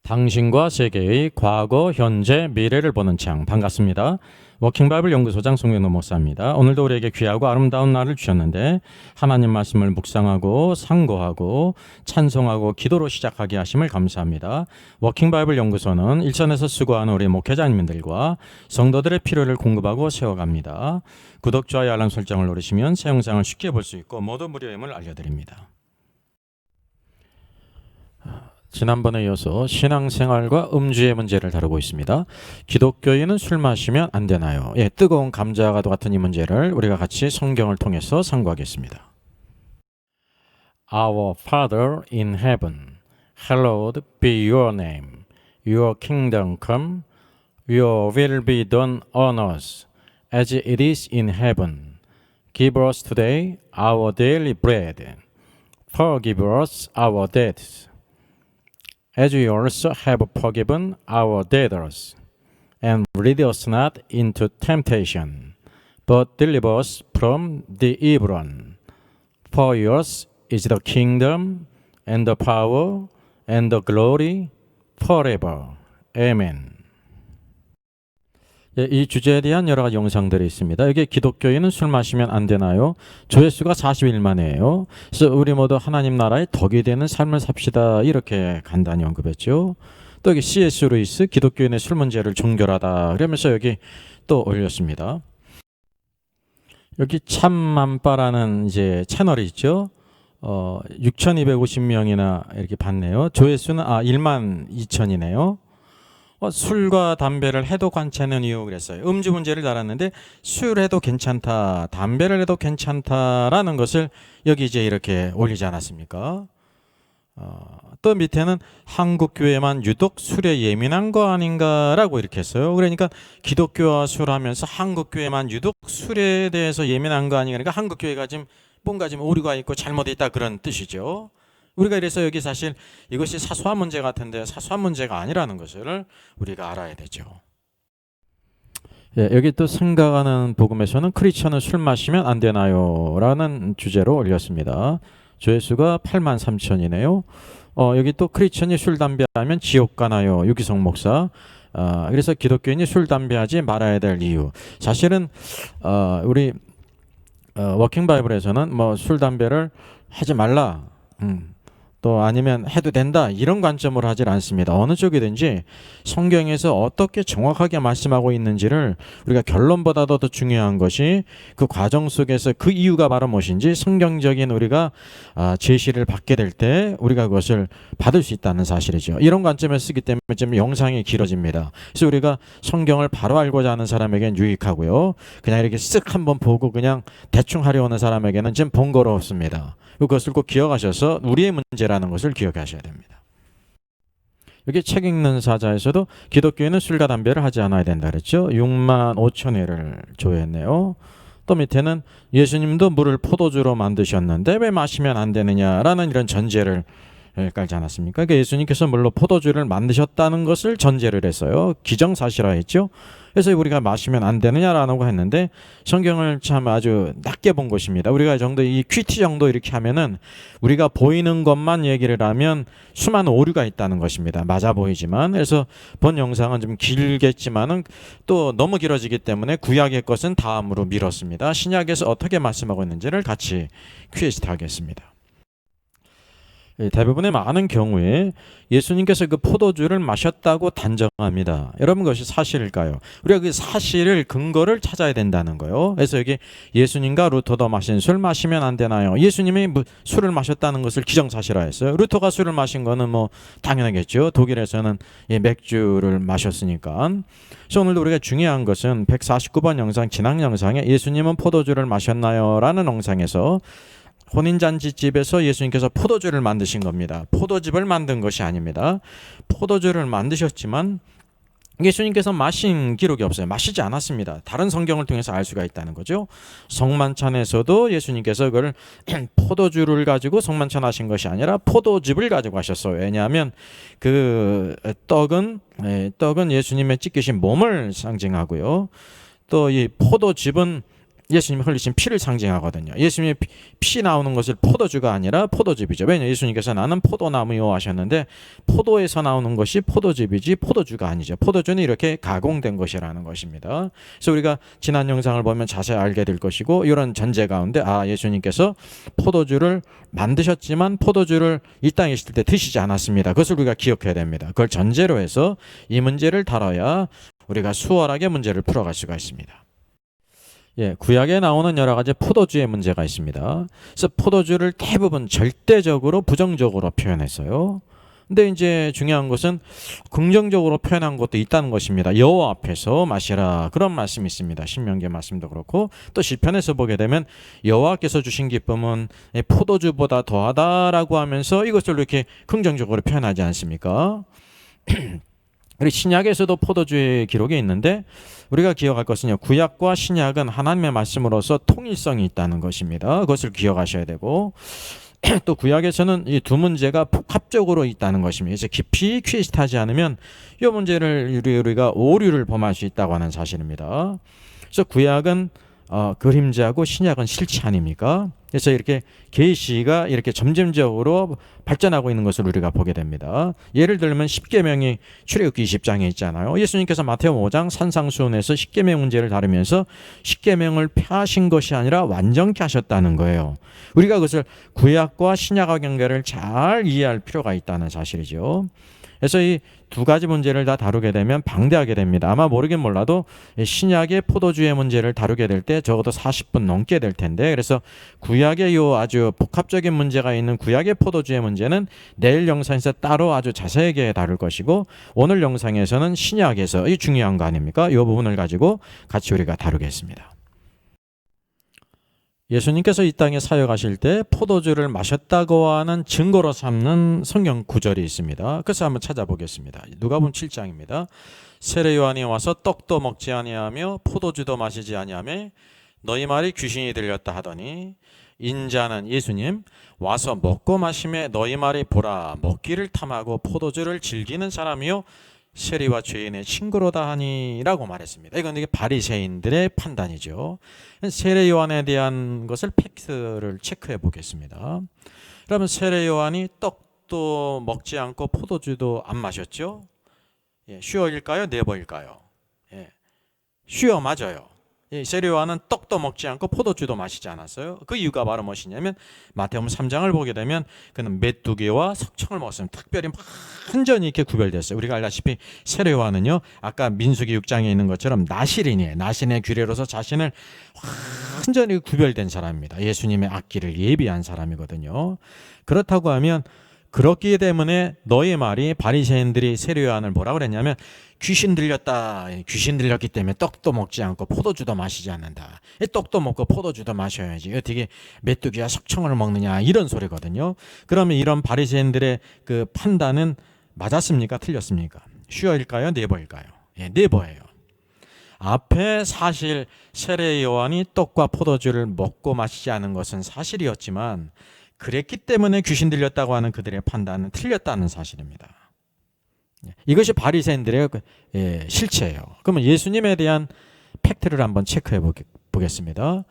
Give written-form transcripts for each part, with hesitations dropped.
당신과 세계의 과거, 현재, 미래를 보는 창. 반갑습니다. 워킹바이블 연구소장 송영노 목사입니다. 오늘도 우리에게 귀하고 아름다운 날을 주셨는데 하나님 말씀을 묵상하고 상고하고 찬송하고 기도로 시작하게 하심을 감사합니다. 워킹바이블 연구소는 일선에서 수고하는 우리 목회자님들과 성도들의 필요를 공급하고 세워갑니다. 구독, 좋아요, 알람 설정을 누르시면 새 영상을 쉽게 볼 수 있고 모두 무료임을 알려드립니다. 지난번에 이어서 신앙생활과 음주의 문제를 다루고 있습니다. 기독교인은 술 마시면 안 되나요? 뜨거운 감자와 같은 이 문제를 우리가 같이 성경을 통해서 상고하겠습니다. Our Father in heaven, hallowed be your name. Your kingdom come, your will be done on earth as it is in heaven. Give us today our daily bread. Forgive us our debts, as we also have forgiven our debtors. And lead us not into temptation, but deliver us from the evil one. For yours is the kingdom, and the power, and the glory, forever. Amen. 이 주제에 대한 여러 가지 영상들이 있습니다. 여기 기독교인은 술 마시면 안 되나요? 조회수가 41만이에요. 그래서 우리 모두 하나님 나라의 덕이 되는 삶을 삽시다, 이렇게 간단히 언급했죠. 또 여기 C.S. 루이스 기독교인의 술 문제를 종결하다 그러면서 여기 또 올렸습니다. 여기 참만빠라는 이제 채널이 있죠. 6,250명이나 이렇게 봤네요. 조회수는 12,000이네요. 술과 담배를 해도 괜찮은 이유 그랬어요. 음주 문제를 다뤘는데 술 해도 괜찮다, 담배를 해도 괜찮다라는 것을 여기 이제 이렇게 올리지 않았습니까? 또 밑에는 한국 교회만 유독 술에 예민한 거 아닌가라고 이렇게 했어요. 그러니까 기독교와 술하면서 한국 교회만 유독 술에 대해서 예민한 거 아닌가. 그러니까 한국 교회가 지금 뭔가 좀 오류가 있고 잘못있다, 그런 뜻이죠. 우리가 이래서 여기 사실 이것이 사소한 문제 같은데 사소한 문제가 아니라는 것을 우리가 알아야 되죠. 여기 또 생각하는 복음에서는 크리스천은 술 마시면 안 되나요? 라는 주제로 올렸습니다. 조회수가 83,000이네요. 여기 또 크리스천이 술 담배 하면 지옥 가나요? 유기성 목사. 그래서 기독교인이 술 담배 하지 말아야 될 이유. 사실은 우리 워킹 바이블에서는 뭐 술 담배를 하지 말라, 또 아니면 해도 된다, 이런 관점으로 하질 않습니다. 어느 쪽이든지 성경에서 어떻게 정확하게 말씀하고 있는지를 우리가 결론보다도 더 중요한 것이 그 과정 속에서 그 이유가 바로 무엇인지 성경적인 우리가 제시를 받게 될 때 우리가 그것을 받을 수 있다는 사실이죠. 이런 관점에서 쓰기 때문에 좀 영상이 길어집니다. 그래서 우리가 성경을 바로 알고자 하는 사람에게는 유익하고요, 그냥 이렇게 쓱 한번 보고 그냥 대충 하려는 사람에게는 좀 번거롭습니다. 그것을 꼭 기억하셔서 우리의 문제라는 것을 기억하셔야 됩니다. 여기 책 읽는 사자에서도 기독교인은 술과 담배를 하지 않아야 된다 그랬죠. 65,000회를 조회했네요. 또 밑에는 예수님도 물을 포도주로 만드셨는데 왜 마시면 안 되느냐라는 이런 전제를 깔지 않았습니까? 그러니까 예수님께서 물로 포도주를 만드셨다는 것을 전제를 했어요. 기정사실화했죠. 그래서 우리가 마시면 안 되느냐라고 했는데 성경을 참 아주 낮게 본 것입니다. 우리가 정도 이 퀴티 정도 이렇게 하면은 우리가 보이는 것만 얘기를 하면 수많은 오류가 있다는 것입니다. 맞아 보이지만. 그래서 본 영상은 좀 길겠지만은 또 너무 길어지기 때문에 구약의 것은 다음으로 미뤘습니다. 신약에서 어떻게 말씀하고 있는지를 같이 퀴즈트 하겠습니다. 대부분의 많은 경우에 예수님께서 그 포도주를 마셨다고 단정합니다. 여러분, 그것이 사실일까요? 우리가 그 사실을, 근거를 찾아야 된다는 거예요. 그래서 여기 예수님과 루터도 마신 술 마시면 안 되나요? 예수님이 술을 마셨다는 것을 기정사실화했어요. 루터가 술을 마신 거는 뭐 당연하겠죠. 독일에서는 맥주를 마셨으니까. 그래서 오늘도 우리가 중요한 것은 149번 영상, 지난 영상에 예수님은 포도주를 마셨나요? 라는 영상에서 혼인잔치집에서 예수님께서 포도주를 만드신 겁니다. 포도즙을 만든 것이 아닙니다. 포도주를 만드셨지만 예수님께서 마신 기록이 없어요. 마시지 않았습니다. 다른 성경을 통해서 알 수가 있다는 거죠. 성만찬에서도 예수님께서 그걸 포도주를 가지고 성만찬 하신 것이 아니라 포도즙을 가지고 하셨어요. 왜냐하면 그 떡은 예수님의 찢기신 몸을 상징하고요, 또 이 포도즙은 예수님이 흘리신 피를 상징하거든요. 예수님이 피 나오는 것을 포도주가 아니라 포도즙이죠. 왜냐하면 예수님께서 나는 포도나무요 하셨는데 포도에서 나오는 것이 포도즙이지 포도주가 아니죠. 포도주는 이렇게 가공된 것이라는 것입니다. 그래서 우리가 지난 영상을 보면 자세히 알게 될 것이고, 이런 전제 가운데 예수님께서 포도주를 만드셨지만 포도주를 이 땅에 있을 때 드시지 않았습니다. 그것을 우리가 기억해야 됩니다. 그걸 전제로 해서 이 문제를 다뤄야 우리가 수월하게 문제를 풀어갈 수가 있습니다. 구약에 나오는 여러 가지 포도주의 문제가 있습니다. 그래서 포도주를 대부분 절대적으로 부정적으로 표현했어요. 근데 이제 중요한 것은 긍정적으로 표현한 것도 있다는 것입니다. 여호와 앞에서 마시라, 그런 말씀이 있습니다. 신명기 말씀도 그렇고, 또 시편에서 보게 되면 여호와께서 주신 기쁨은 포도주보다 더하다라고 하면서 이것을 이렇게 긍정적으로 표현하지 않습니까? 우리 신약에서도 포도주의 기록이 있는데, 우리가 기억할 것은요, 구약과 신약은 하나님의 말씀으로서 통일성이 있다는 것입니다. 그것을 기억하셔야 되고, 또 구약에서는 이 두 문제가 복합적으로 있다는 것입니다. 그래서 깊이 퀴즈하지 않으면 이 문제를 우리가 오류를 범할 수 있다고 하는 사실입니다. 그래서 구약은 그림자고 신약은 실체 아닙니까? 그래서 이렇게 계시가 이렇게 점점적으로 발전하고 있는 것을 우리가 보게 됩니다. 예를 들면 십계명이 출애굽기 20장에 있잖아요. 예수님께서 마태복음 5장 산상수훈에서 십계명 문제를 다루면서 십계명을 폐하신 것이 아니라 완전케 하셨다는 거예요. 우리가 그것을 구약과 신약과 연결을 잘 이해할 필요가 있다는 사실이죠. 그래서 이 두 가지 문제를 다 다루게 되면 방대하게 됩니다. 아마 모르긴 몰라도 신약의 포도주의 문제를 다루게 될 때 적어도 40분 넘게 될 텐데, 그래서 구약의 요 아주 복합적인 문제가 있는 구약의 포도주의 문제는 내일 영상에서 따로 아주 자세하게 다룰 것이고, 오늘 영상에서는 신약에서 이 중요한 거 아닙니까? 이 부분을 가지고 같이 우리가 다루겠습니다. 예수님께서 이 땅에 사역하실 때 포도주를 마셨다고 하는 증거로 삼는 성경 구절이 있습니다. 그래서 한번 찾아보겠습니다. 누가복음 7장입니다. 세례 요한이 와서 떡도 먹지 아니하며 포도주도 마시지 아니하며 너희 말이 귀신이 들렸다 하더니, 인자는 예수님 와서 먹고 마시며 너희 말이 보라 먹기를 탐하고 포도주를 즐기는 사람이요 세리와 죄인의 친구로다 하니라고 말했습니다. 이건 이게 바리새인들의 판단이죠. 세례 요한에 대한 것을 팩트를 체크해 보겠습니다. 그러면 세례 요한이 떡도 먹지 않고 포도주도 안 마셨죠? 슈어일까요? 네버일까요? 슈어 맞아요. 세례 요한은 떡도 먹지 않고 포도주도 마시지 않았어요. 그 이유가 바로 무엇이냐면 마태복음 3장을 보게 되면 그는 메뚜기와 석청을 먹었습니다. 특별히 완전히 이렇게 구별됐어요. 우리가 알다시피 세례 요한은요, 아까 민수기 6장에 있는 것처럼 나시린이에요. 나신의 규례로서 자신을 완전히 구별된 사람입니다. 예수님의 앞길을 예비한 사람이거든요. 그렇다고 하면, 그렇기 때문에 너의 말이, 바리새인들이 세례 요한을 뭐라 그랬냐면 귀신 들렸다. 귀신 들렸기 때문에 떡도 먹지 않고 포도주도 마시지 않는다. 떡도 먹고 포도주도 마셔야지. 어떻게 메뚜기와 석청을 먹느냐, 이런 소리거든요. 그러면 이런 바리새인들의 그 판단은 맞았습니까? 틀렸습니까? 슈어일까요? 네버일까요? 네버예요. 앞에 사실 세례 요한이 떡과 포도주를 먹고 마시지 않은 것은 사실이었지만, 그랬기 때문에 귀신 들렸다고 하는 그들의 판단은 틀렸다는 사실입니다. 이것이 바리새인들의 실체예요. 그러면 예수님에 대한 팩트를 한번 체크해 보겠습니다.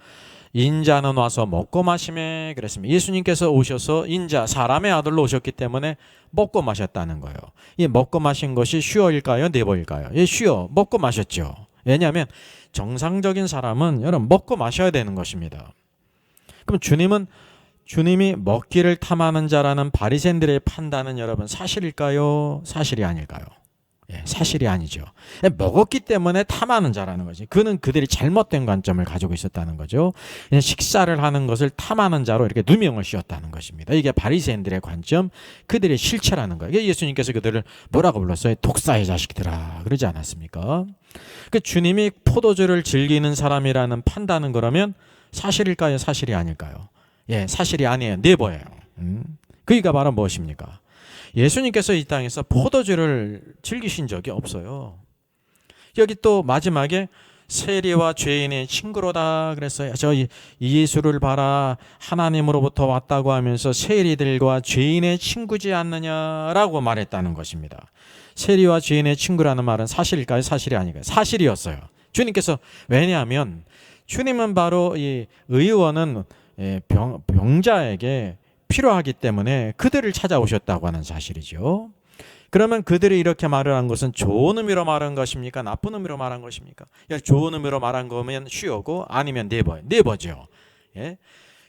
인자는 와서 먹고 마시매 그랬습니다. 예수님께서 오셔서 인자, 사람의 아들로 오셨기 때문에 먹고 마셨다는 거예요. 이 먹고 마신 것이 슈어일까요? 네버일까요? 슈어, 먹고 마셨죠. 왜냐하면 정상적인 사람은 여러분 먹고 마셔야 되는 것입니다. 그럼 주님이 먹기를 탐하는 자라는 바리새인들의 판단은 여러분 사실일까요? 사실이 아닐까요? 사실이 아니죠. 먹었기 때문에 탐하는 자라는 거지. 그는 그들이 잘못된 관점을 가지고 있었다는 거죠. 그냥 식사를 하는 것을 탐하는 자로 이렇게 누명을 씌웠다는 것입니다. 이게 바리새인들의 관점, 그들의 실체라는 거예요. 예수님께서 그들을 뭐라고 불렀어요? 독사의 자식들아, 그러지 않았습니까? 그 주님이 포도주를 즐기는 사람이라는 판단은 그러면 사실일까요? 사실이 아닐까요? 사실이 아니에요. 네버예요. 그러니까 바로 무엇입니까? 예수님께서 이 땅에서 포도주를 즐기신 적이 없어요. 여기 또 마지막에 세리와 죄인의 친구로다 그랬어요. 저 예수를 봐라, 하나님으로부터 왔다고 하면서 세리들과 죄인의 친구지 않느냐라고 말했다는 것입니다. 세리와 죄인의 친구라는 말은 사실일까요? 사실이 아닐까요? 사실이었어요. 주님께서, 왜냐하면 주님은 바로 이 의원은 병자에게 필요하기 때문에 그들을 찾아오셨다고 하는 사실이죠. 그러면 그들이 이렇게 말을 한 것은 좋은 의미로 말한 것입니까? 나쁜 의미로 말한 것입니까? 좋은 의미로 말한 거면 쉬우고 아니면 네버죠. 예?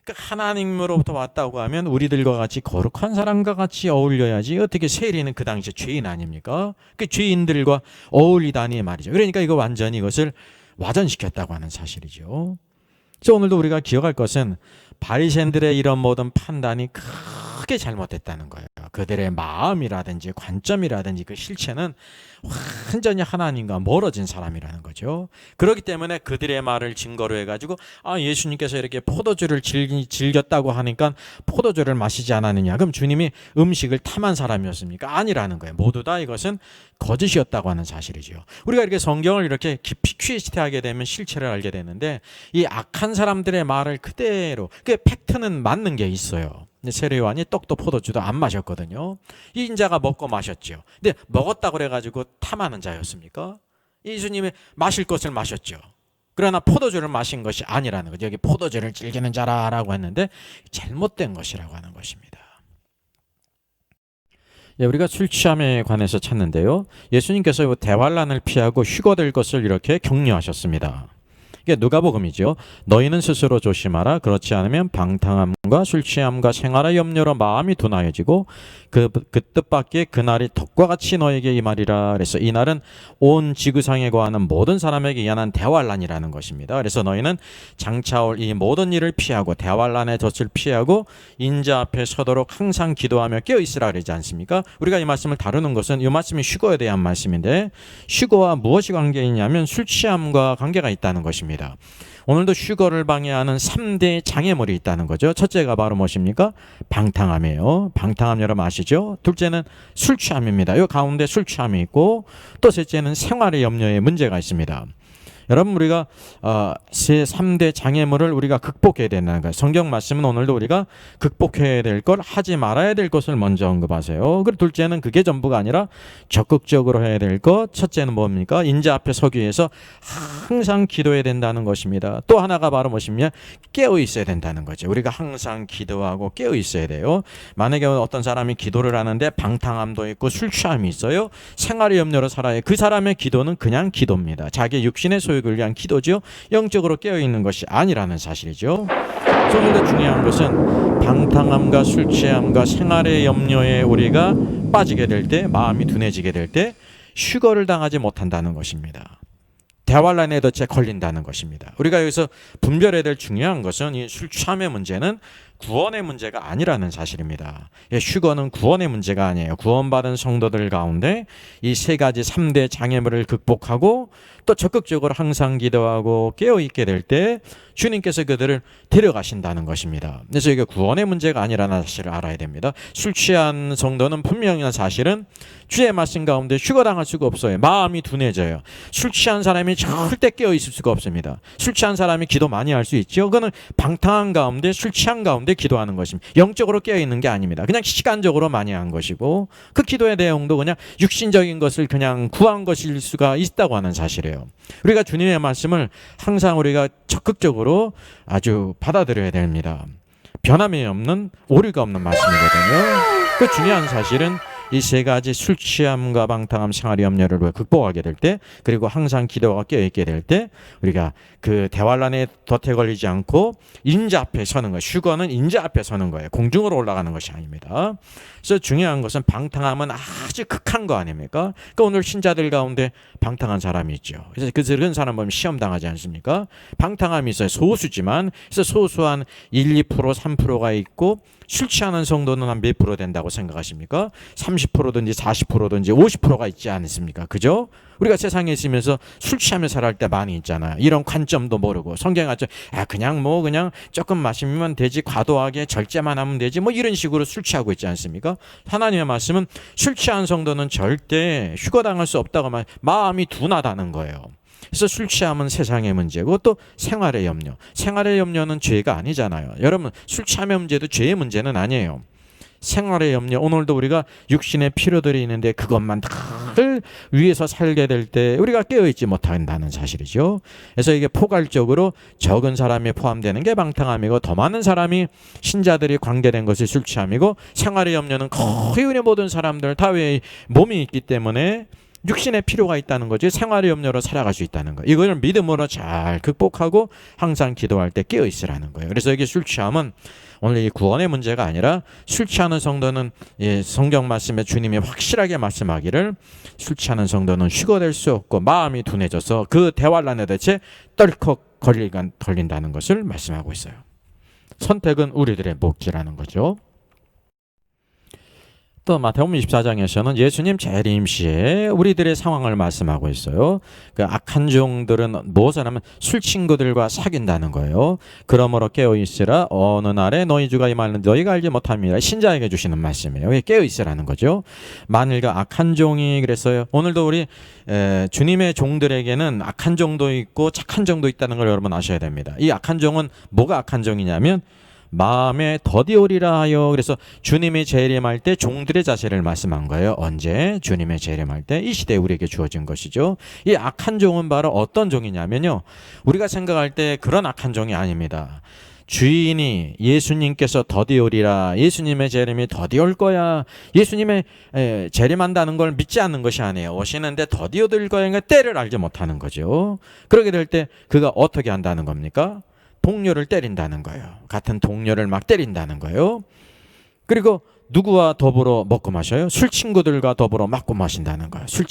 그러니까 하나님으로부터 왔다고 하면 우리들과 같이 거룩한 사람과 같이 어울려야지. 어떻게 세리는 그 당시에 죄인 아닙니까? 그 죄인들과 어울리다니 말이죠. 그러니까 이거 완전히 이것을 와전시켰다고 하는 사실이죠. 그래서 오늘도 우리가 기억할 것은 바리새인들의 이런 모든 판단이 크게 잘못됐다는 거예요. 그들의 마음이라든지 관점이라든지 그 실체는 완전히 하나님과 멀어진 사람이라는 거죠. 그렇기 때문에 그들의 말을 증거로 해가지고 예수님께서 이렇게 포도주를 즐겼다고 하니까 포도주를 마시지 않았느냐, 그럼 주님이 음식을 탐한 사람이었습니까? 아니라는 거예요. 모두 다 이것은 거짓이었다고 하는 사실이죠. 우리가 이렇게 성경을 이렇게 깊이 퀴즈하게 되면 실체를 알게 되는데, 이 악한 사람들의 말을 그대로, 그 팩트는 맞는 게 있어요. 세례요한이 떡도 포도주도 안 마셨거든요. 이 인자가 먹고 마셨죠. 근데 먹었다고 그래가지고 탐하는 자였습니까? 예수님이 마실 것을 마셨죠. 그러나 포도주를 마신 것이 아니라는 거죠. 여기 포도주를 즐기는 자라라고 했는데 잘못된 것이라고 하는 것입니다. 우리가 술 취함에 관해서 찾는데요, 예수님께서 대환란을 피하고 휴거될 것을 이렇게 격려하셨습니다. 이게 누가복음이죠. 너희는 스스로 조심하라. 그렇지 않으면 방탕함과 술 취함과 생활의 염려로 마음이 둔하여지고 그 뜻밖의 그날이 덕과 같이 너에게 임하리라. 그래서 이 날은 온 지구상에 거하는 모든 사람에게 이한한 대환란이라는 것입니다. 그래서 너희는 장차올 이 모든 일을 피하고 대환란의 덫을 피하고 인자 앞에 서도록 항상 기도하며 깨어 있으라 그러지 않습니까? 우리가 이 말씀을 다루는 것은 이 말씀이 휴거에 대한 말씀인데, 휴거와 무엇이 관계가 있냐면 술 취함과 관계가 있다는 것입니다. 오늘도 휴거를 방해하는 3대 장애물이 있다는 거죠. 첫째가 바로 무엇입니까? 방탕함이에요. 방탕함 여러분 아시죠? 둘째는 술 취함입니다. 이 가운데 술 취함이 있고, 또 셋째는 생활의 염려에 문제가 있습니다. 여러분, 우리가 3대 장애물을 우리가 극복해야 된다는 거예요. 성경 말씀은 오늘도 우리가 극복해야 될 걸, 하지 말아야 될 것을 먼저 언급하세요. 그리고 둘째는 그게 전부가 아니라 적극적으로 해야 될 것. 첫째는 뭡니까? 인자 앞에 서기 위해서 항상 기도해야 된다는 것입니다. 또 하나가 바로 무엇이냐? 깨어 있어야 된다는 거죠. 우리가 항상 기도하고 깨어 있어야 돼요. 만약에 어떤 사람이 기도를 하는데 방탕함도 있고 술 취함이 있어요. 생활의 염려로 살아요. 그 사람의 기도는 그냥 기도입니다. 자기 육신의 소유를 위한 기도죠. 영적으로 깨어있는 것이 아니라는 사실이죠. 좀 더 중요한 것은 방탕함과 술 취함과 생활의 염려에 우리가 빠지게 될 때, 마음이 둔해지게 될 때 휴거를 당하지 못한다는 것입니다. 대환란의 덫에 걸린다는 것입니다. 우리가 여기서 분별해야 될 중요한 것은 이 술 취함의 문제는 구원의 문제가 아니라는 사실입니다. 휴거는 구원의 문제가 아니에요. 구원받은 성도들 가운데 이 세 가지 3대 장애물을 극복하고 또 적극적으로 항상 기도하고 깨어있게 될 때 주님께서 그들을 데려가신다는 것입니다. 그래서 이게 구원의 문제가 아니라는 사실을 알아야 됩니다. 술 취한 성도는 분명한 사실은 주의 말씀 가운데 휴거당할 수가 없어요. 마음이 둔해져요. 술 취한 사람이 절대 깨어있을 수가 없습니다. 술 취한 사람이 기도 많이 할 수 있죠. 그거는 방탕한 가운데, 술 취한 가운데 기도하는 것입니다. 영적으로 깨어있는 게 아닙니다. 그냥 시간적으로 많이 한 것이고, 그 기도의 내용도 그냥 육신적인 것을 그냥 구한 것일 수가 있다고 하는 사실이에요. 우리가 주님의 말씀을 항상 우리가 적극적으로 아주 받아들여야 됩니다. 변함이 없는, 오류가 없는 말씀이거든요. 그 중요한 사실은 이 세 가지 술 취함과 방탕함, 생활의 염려를 극복하게 될 때, 그리고 항상 기도가 깨어있게 될 때 우리가 그 대환란의 덫에 걸리지 않고 인자 앞에 서는 거예요. 휴거는 인자 앞에 서는 거예요. 공중으로 올라가는 것이 아닙니다. 그래서 중요한 것은 방탕함은 아주 극한 거 아닙니까? 그러니까 오늘 신자들 가운데 방탕한 사람이 있죠. 그래서 그런 사람 보면 시험 당하지 않습니까? 방탕함이 있어요. 소수지만. 그래서 소수한 1, 2%, 3%가 있고, 술 취하는 성도는 한 몇 프로 된다고 생각하십니까? 30%든지 40%든지 50%가 있지 않습니까? 그죠? 우리가 세상에 있으면서 술 취하며 살아갈 때 많이 있잖아요. 이런 관점도 모르고 성경에 가서 그냥 조금 마시면 되지, 과도하게 절제만 하면 되지, 이런 식으로 술 취하고 있지 않습니까? 하나님의 말씀은 술 취한 성도는 절대 휴거당할 수 없다고 마음이 둔하다는 거예요. 그래서 술 취함은 세상의 문제고, 또 생활의 염려. 생활의 염려는 죄가 아니잖아요. 여러분, 술 취함의 문제도 죄의 문제는 아니에요. 생활의 염려, 오늘도 우리가 육신의 필요들이 있는데 그것만 늘 위해서 살게 될 때 우리가 깨어있지 못한다는 사실이죠. 그래서 이게 포괄적으로 적은 사람이 포함되는 게 방탕함이고, 더 많은 사람이 신자들이 관계된 것이 술 취함이고, 생활의 염려는 거의 우리 모든 사람들 다 왜 몸이 있기 때문에 육신의 필요가 있다는 거지, 생활의 염려로 살아갈 수 있다는 거예요. 이걸 믿음으로 잘 극복하고 항상 기도할 때 깨어있으라는 거예요. 그래서 이게 술 취함은 오늘 이 구원의 문제가 아니라, 술 취하는 성도는 성경 말씀에 주님이 확실하게 말씀하기를 술 취하는 성도는 휴거될 수 없고 마음이 둔해져서 그 대환란에 대체 떨컥 걸린다는 것을 말씀하고 있어요. 선택은 우리들의 몫이라는 거죠. 또 마태복음 24장에서는 예수님 재림 시에 우리들의 상황을 말씀하고 있어요. 그 악한 종들은 무엇을 하면 술 친구들과 사귄다는 거예요. 그러므로 깨어있으라, 어느 날에 너희 주가 임하는 너희가 알지 못함이라. 신자에게 주시는 말씀이에요. 깨어있으라는 거죠. 만일 그 악한 종이 그랬어요. 오늘도 우리 주님의 종들에게는 악한 종도 있고 착한 종도 있다는 걸 여러분 아셔야 됩니다. 이 악한 종은 뭐가 악한 종이냐면 마음에 더디오리라 하여. 그래서 주님이 재림할 때 종들의 자세를 말씀한 거예요. 언제? 주님의 재림할 때, 이 시대에 우리에게 주어진 것이죠. 이 악한 종은 바로 어떤 종이냐면요, 우리가 생각할 때 그런 악한 종이 아닙니다. 주인이 예수님께서 더디오리라, 예수님의 재림이 더디올 거야, 예수님의 재림한다는 걸 믿지 않는 것이 아니에요. 오시는데 더디오들 거야, 때를 알지 못하는 거죠. 그러게 될 때 그가 어떻게 한다는 겁니까? 동료를 때린다는 거예요. 같은 동료를 막 때린다는 거예요. 그리고 누구와 더불어 먹고 마셔요? 술 친구들과 더불어 먹고 마신다는 거예요. 술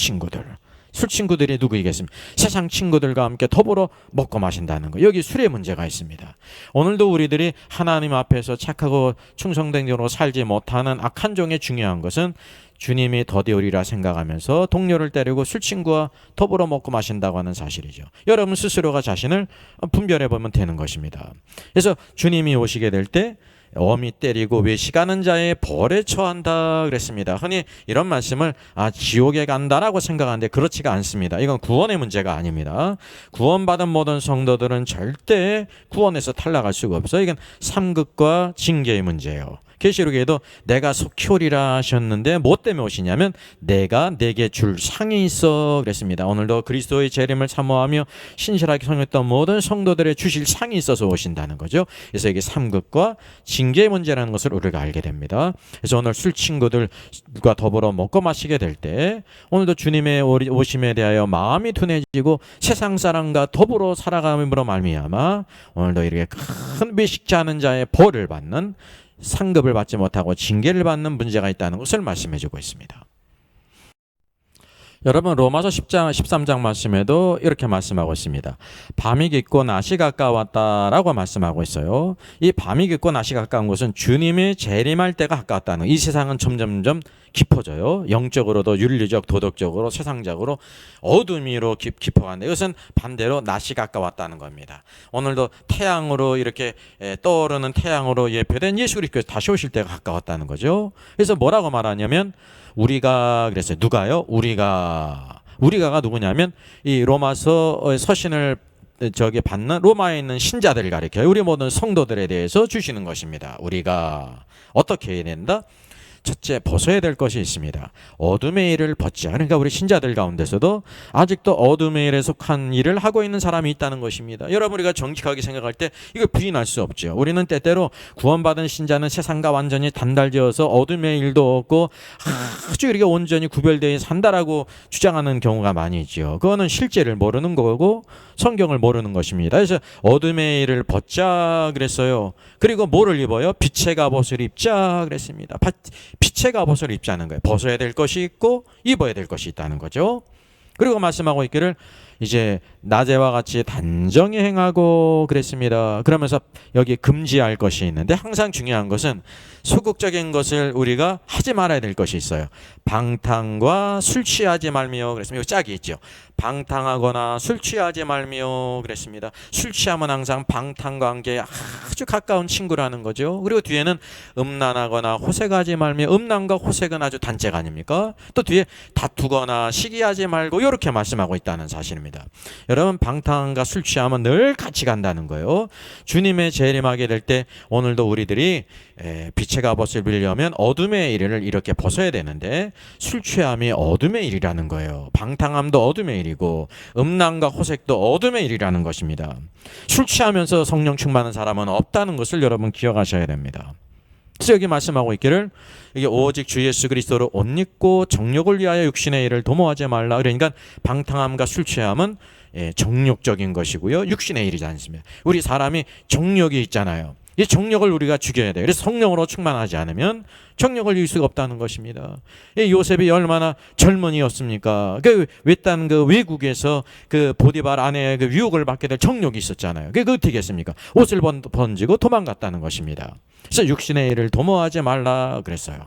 친구들이 누구이겠습니까? 세상 친구들과 함께 더불어 먹고 마신다는 거예요. 여기 술의 문제가 있습니다. 오늘도 우리들이 하나님 앞에서 착하고 충성된 자로 살지 못하는 악한 종의 중요한 것은 주님이 더디오리라 생각하면서 동료를 때리고 술 친구와 더불어 먹고 마신다고 하는 사실이죠. 여러분 스스로가 자신을 분별해 보면 되는 것입니다. 그래서 주님이 오시게 될 때 엄히 때리고 외식하는 자의 벌에 처한다 그랬습니다. 흔히 이런 말씀을 지옥에 간다라고 생각하는데 그렇지가 않습니다. 이건 구원의 문제가 아닙니다. 구원받은 모든 성도들은 절대 구원에서 탈락할 수가 없어요. 이건 삼극과 징계의 문제예요. 계시록에도 내가 속히 오리라 하셨는데 뭐 때문에 오시냐면 내가 내게 줄 상이 있어 그랬습니다. 오늘도 그리스도의 재림을 사모하며 신실하게 섬겼던 모든 성도들의 주실 상이 있어서 오신다는 거죠. 그래서 이게 삼극과 징계의 문제라는 것을 우리가 알게 됩니다. 그래서 오늘 술 친구들과 더불어 먹고 마시게 될 때 오늘도 주님의 오심에 대하여 마음이 둔해지고 세상 사람과 더불어 살아감으로 말미암아 오늘도 이렇게 큰 미식자는 자의 벌을 받는, 상급을 받지 못하고 징계를 받는 문제가 있다는 것을 말씀해주고 있습니다. 여러분 로마서 10장 13장 말씀에도 이렇게 말씀하고 있습니다. 밤이 깊고 낮이 가까웠다라고 말씀하고 있어요. 이 밤이 깊고 낮이 가까운 것은 주님이 재림할 때가 가까웠다는, 이 세상은 점점점 깊어져요. 영적으로도 윤리적, 도덕적으로, 세상적으로 어둠이로 깊어가는데 이것은 반대로 낮이 가까웠다는 겁니다. 오늘도 태양으로 이렇게 떠오르는 태양으로 예표된 예수 그리스도께서 다시 오실 때가 가까웠다는 거죠. 그래서 뭐라고 말하냐면 우리가 그랬어요. 누가요? 우리가가 누구냐면 이 로마서 서신을 받는 로마에 있는 신자들을 가리켜요. 우리 모든 성도들에 대해서 주시는 것입니다. 우리가 어떻게 해야 된다? 첫째, 벗어야 될 것이 있습니다. 어둠의 일을 벗자. 그러니까 우리 신자들 가운데서도 아직도 어둠의 일에 속한 일을 하고 있는 사람이 있다는 것입니다. 여러분 우리가 정직하게 생각할 때 이거 부인할 수 없죠. 우리는 때때로 구원받은 신자는 세상과 완전히 단달지어서 어둠의 일도 없고 아주 이렇게 온전히 구별되어 산다라고 주장하는 경우가 많이 있죠. 그거는 실제를 모르는 거고 성경을 모르는 것입니다. 그래서 어둠의 일을 벗자 그랬어요. 그리고 뭐를 입어요? 빛의 갑옷을 입자 그랬습니다. 빛의 갑옷을 입자는 거예요. 벗어야 될 것이 있고 입어야 될 것이 있다는 거죠. 그리고 말씀하고 있기를 이제 낮에와 같이 단정히 행하고 그랬습니다. 그러면서 여기 금지할 것이 있는데 항상 중요한 것은 소극적인 것을 우리가 하지 말아야 될 것이 있어요. 방탕과 술 취하지 말며 그랬습니다. 여기 짝이 있죠. 방탕하거나 술 취하지 말며 그랬습니다. 술 취하면 항상 방탕과 관계에 아주 가까운 친구라는 거죠. 그리고 뒤에는 음란하거나 호색하지 말며, 음란과 호색은 아주 단죄가 아닙니까? 또 뒤에 다투거나 시기하지 말고 이렇게 말씀하고 있다는 사실입니다. 것입니다. 여러분, 방탕함과 술 취함은 늘 같이 간다는 거예요. 주님의 재림하게 될 때 오늘도 우리들이 빛의 갑옷을 빌려면 어둠의 일을 이렇게 벗어야 되는데, 술 취함이 어둠의 일이라는 거예요. 방탕함도 어둠의 일이고 음란과 호색도 어둠의 일이라는 것입니다. 술 취하면서 성령 충만한 사람은 없다는 것을 여러분 기억하셔야 됩니다. 그래서 여기 말씀하고 있기를, 이게 오직 주 예수 그리스도로 옷 입고 정욕을 위하여 육신의 일을 도모하지 말라. 그러니까 방탕함과 술 취함은 정욕적인 것이고요, 육신의 일이지 않습니다. 우리 사람이 정욕이 있잖아요. 이 정욕을 우리가 죽여야 돼요. 그래서 성령으로 충만하지 않으면 정욕을 이길 수가 없다는 것입니다. 요셉이 얼마나 젊은이였습니까? 그 외딴 그 외국에서 그 보디발 아내의 그 유혹을 받게 될 정욕이 있었잖아요. 그게 어떻게 했습니까? 옷을 번지고 도망갔다는 것입니다. 그래서 육신의 일을 도모하지 말라 그랬어요.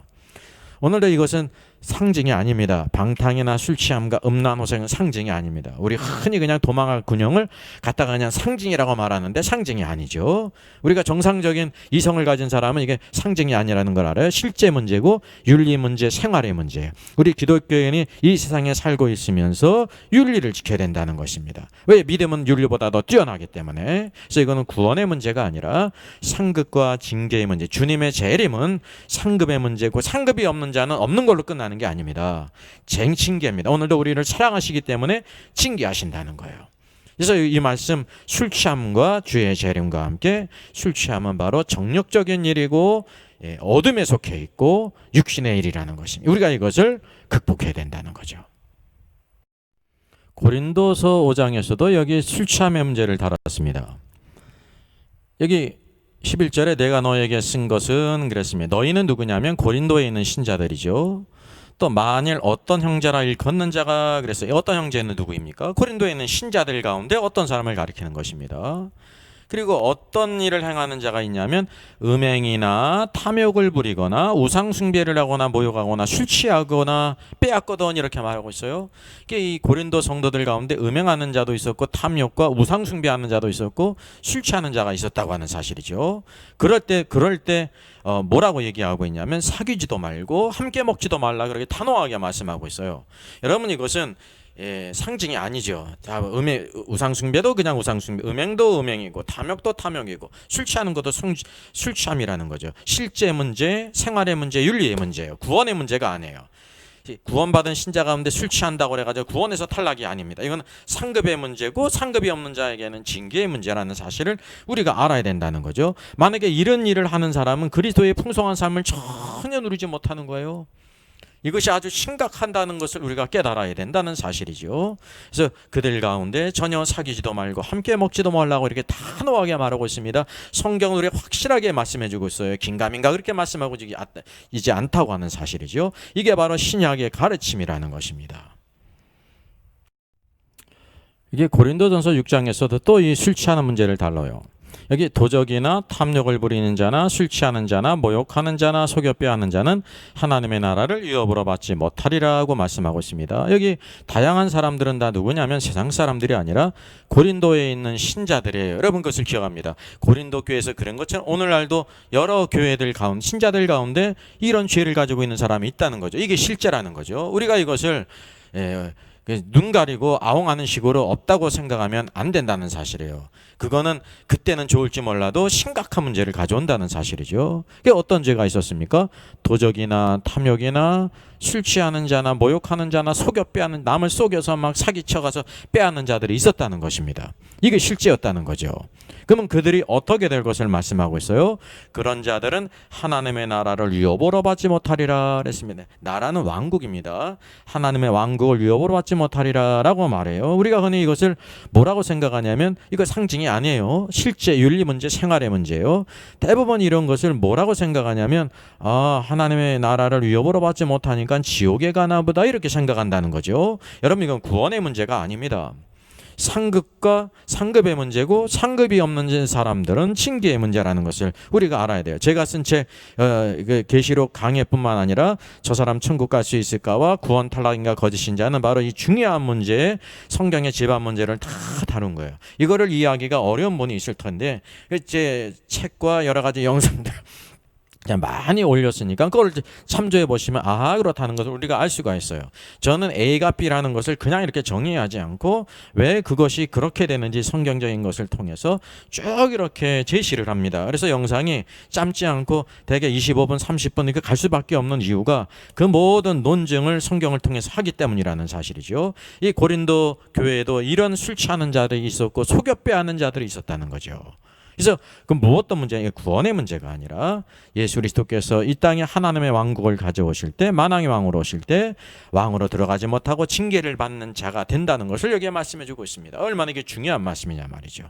오늘도 이것은 상징이 아닙니다. 방탕이나 술 취함과 음란 호색은 상징이 아닙니다. 우리 흔히 그냥 도망할 군형을 갖다가 그냥 상징이라고 말하는데 상징이 아니죠. 우리가 정상적인 이성을 가진 사람은 이게 상징이 아니라는 걸 알아요. 실제 문제고 윤리 문제, 생활의 문제예요. 우리 기독교인이 이 세상에 살고 있으면서 윤리를 지켜야 된다는 것입니다. 왜? 믿음은 윤리보다 더 뛰어나기 때문에. 그래서 이거는 구원의 문제가 아니라 상급과 징계의 문제. 주님의 재림은 상급의 문제고, 상급이 없는 자는 없는 걸로 끝나는 게 아닙니다. 징계입니다. 오늘도 우리를 사랑하시기 때문에 징계하신다는 거예요. 그래서 이 말씀, 술 취함과 주의 재림과 함께, 술 취함은 바로 정욕적인 일이고 어둠에 속해 있고 육신의 일이라는 것입니다. 우리가 이것을 극복해야 된다는 거죠. 고린도서 5장에서도 여기 술 취함의 문제를 다뤘습니다. 여기 11절에 내가 너에게 쓴 것은 그랬습니다. 너희는 누구냐면 고린도에 있는 신자들이죠. 또 만일 어떤 형제라 일컫는 자가 그랬어요. 어떤 형제는 누구입니까? 고린도에 있는 신자들 가운데 어떤 사람을 가리키는 것입니다. 그리고 어떤 일을 행하는 자가 있냐면 음행이나 탐욕을 부리거나 우상 숭배를 하거나 모욕하거나 술 취하거나 빼앗거든, 이렇게 말하고 있어요. 이 고린도 성도들 가운데 음행하는 자도 있었고 탐욕과 우상 숭배하는 자도 있었고 술 취하는 자가 있었다고 하는 사실이죠. 그럴 때 뭐라고 얘기하고 있냐면 사귀지도 말고 함께 먹지도 말라, 그렇게 단호하게 말씀하고 있어요. 여러분, 이것은 상징이 아니죠. 우상 숭배도 그냥 우상 숭배, 음행도 음행이고 탐욕도 탐욕이고 술 취하는 것도 술 취함이라는 거죠. 실제 문제, 생활의 문제, 윤리의 문제예요. 구원의 문제가 아니에요. 구원받은 신자 가운데 술 취한다고 해가지고 구원에서 탈락이 아닙니다. 이건 상급의 문제고 상급이 없는 자에게는 징계의 문제라는 사실을 우리가 알아야 된다는 거죠. 만약에 이런 일을 하는 사람은 그리스도의 풍성한 삶을 전혀 누리지 못하는 거예요. 이것이 아주 심각하다는 것을 우리가 깨달아야 된다는 사실이죠. 그래서 그들 가운데 전혀 사귀지도 말고 함께 먹지도 말라고 이렇게 단호하게 말하고 있습니다. 성경은 우리가 확실하게 말씀해주고 있어요. 긴가민가 그렇게 말씀하고 이지 않다고 하는 사실이죠. 이게 바로 신약의 가르침이라는 것입니다. 이게 고린도전서 6장에서도 또 이 술 취하는 문제를 다뤄요. 여기 도적이나 탐욕을 부리는 자나 술 취하는 자나 모욕하는 자나 속여 빼앗는 자는 하나님의 나라를 유업으로 받지 못하리라고 말씀하고 있습니다. 여기 다양한 사람들은 다 누구냐면 세상 사람들이 아니라 고린도에 있는 신자들이에요. 여러분, 그것을 기억합니다. 고린도 교회에서 그런 것처럼 오늘날도 여러 교회들 가운데, 신자들 가운데 이런 죄를 가지고 있는 사람이 있다는 거죠. 이게 실제라는 거죠. 우리가 이것을 눈 가리고 아웅하는 식으로 없다고 생각하면 안 된다는 사실이에요. 그거는 그때는 좋을지 몰라도 심각한 문제를 가져온다는 사실이죠. 그게 어떤 죄가 있었습니까? 도적이나 탐욕이나 술 취하는 자나 모욕하는 자나 속여 빼앗는, 남을 속여서 막 사기쳐가서 빼앗는 자들이 있었다는 것입니다. 이게 실제였다는 거죠. 그러면 그들이 어떻게 될 것을 말씀하고 있어요? 그런 자들은 하나님의 나라를 유업으로 받지 못하리라 그랬습니다. 나라는 왕국입니다. 하나님의 왕국을 유업으로 받지 못하리라 라고 말해요. 우리가 흔히 이것을 뭐라고 생각하냐면 이거 상징이 아니에요. 실제 윤리 문제, 생활의 문제예요. 대부분 이런 것을 뭐라고 생각하냐면 하나님의 나라를 유업으로 받지 못하니까 지옥에 가나 보다, 이렇게 생각한다는 거죠. 여러분, 이건 구원의 문제가 아닙니다. 상급과 상급의 문제고 상급이 없는 사람들은 징계의 문제라는 것을 우리가 알아야 돼요. 제가 쓴 책 계시록 강해뿐만 아니라 저 사람 천국 갈 수 있을까와 구원 탈락인가 거짓인자는 바로 이 중요한 문제에 성경의 집안 문제를 다 다룬 거예요. 이거를 이해하기가 어려운 분이 있을 텐데 제 책과 여러 가지 영상들 그냥 많이 올렸으니까 그걸 참조해 보시면 아 그렇다는 것을 우리가 알 수가 있어요. 저는 A가 B라는 것을 그냥 이렇게 정의하지 않고 왜 그것이 그렇게 되는지 성경적인 것을 통해서 쭉 이렇게 제시를 합니다. 그래서 영상이 짧지 않고 대개 25분 30분 이렇게 갈 수밖에 없는 이유가 그 모든 논증을 성경을 통해서 하기 때문이라는 사실이죠. 이 고린도 교회에도 이런 술 취하는 자들이 있었고 속여빼하는 자들이 있었다는 거죠. 그래서 그 무엇도 문제, 구원의 문제가 아니라 예수 그리스도께서 이 땅에 하나님의 왕국을 가져오실 때 만왕의 왕으로 오실 때 왕으로 들어가지 못하고 징계를 받는 자가 된다는 것을 여기에 말씀해 주고 있습니다. 얼마나 이게 중요한 말씀이냐 말이죠.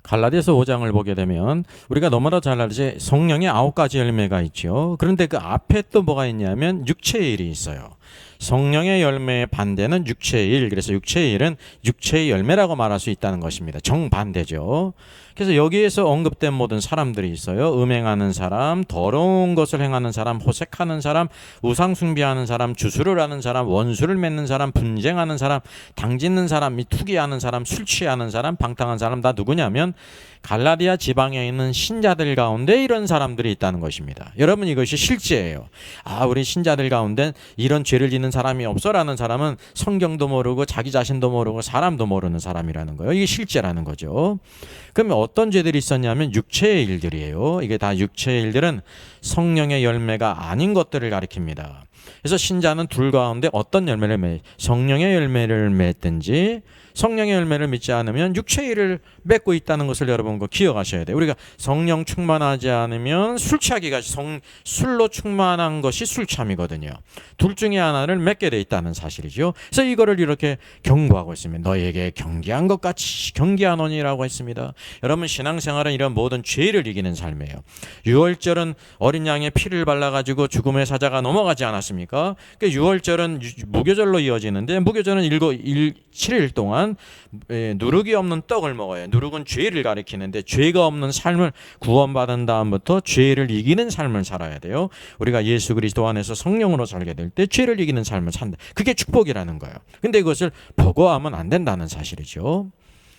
갈라디아서 5장을 보게 되면 우리가 너무나 잘 알지 성령의 9가지 열매가 있죠. 그런데 그 앞에 또 뭐가 있냐면 육체의 일이 있어요. 성령의 열매의 반대는 육체의 일. 그래서 육체의 일은 육체의 열매라고 말할 수 있다는 것입니다. 정반대죠. 그래서 여기에서 언급된 모든 사람들이 있어요. 음행하는 사람, 더러운 것을 행하는 사람, 호색하는 사람, 우상 숭배하는 사람, 주술을 하는 사람, 원수를 맺는 사람, 분쟁하는 사람, 당짓는 사람, 투기하는 사람, 술 취하는 사람, 방탕한 사람 다 누구냐면 갈라디아 지방에 있는 신자들 가운데 이런 사람들이 있다는 것입니다. 여러분 이것이 실제예요. 아 우리 신자들 가운데 이런 죄를 짓는 사람이 없어라는 사람은 성경도 모르고 자기 자신도 모르고 사람도 모르는 사람이라는 거예요. 이게 실제라는 거죠. 그러면 어떤 죄들이 있었냐면 육체의 일들이에요. 이게 다 육체의 일들은 성령의 열매가 아닌 것들을 가리킵니다. 그래서 신자는 둘 가운데 어떤 열매를 성령의 열매를 맺든지 성령의 열매를 믿지 않으면 육체의 일을 맺고 있다는 것을 여러분 기억하셔야 돼요. 우리가 성령 충만하지 않으면 술 취하기가 술로 충만한 것이 술참이거든요. 둘 중에 하나를 맺게 돼 있다는 사실이죠. 그래서 이거를 이렇게 경고하고 있습니다. 너에게 경계한 것 같이 경계하노니라고 했습니다. 여러분 신앙생활은 이런 모든 죄를 이기는 삶이에요. 유월절은 어린 양의 피를 발라가지고 죽음의 사자가 넘어가지 않았습니까? 그러니까 유월절은 무교절로 이어지는데 무교절은 7일 동안 누룩이 없는 떡을 먹어요. 누룩은 죄를 가리키는데 죄가 없는 삶을 구원받은 다음부터 죄를 이기는 삶을 살아야 돼요. 우리가 예수 그리스도 안에서 성령으로 살게 될 때 죄를 이기는 삶을 산다. 그게 축복이라는 거예요. 근데 이것을 버거워하면 안 된다는 사실이죠.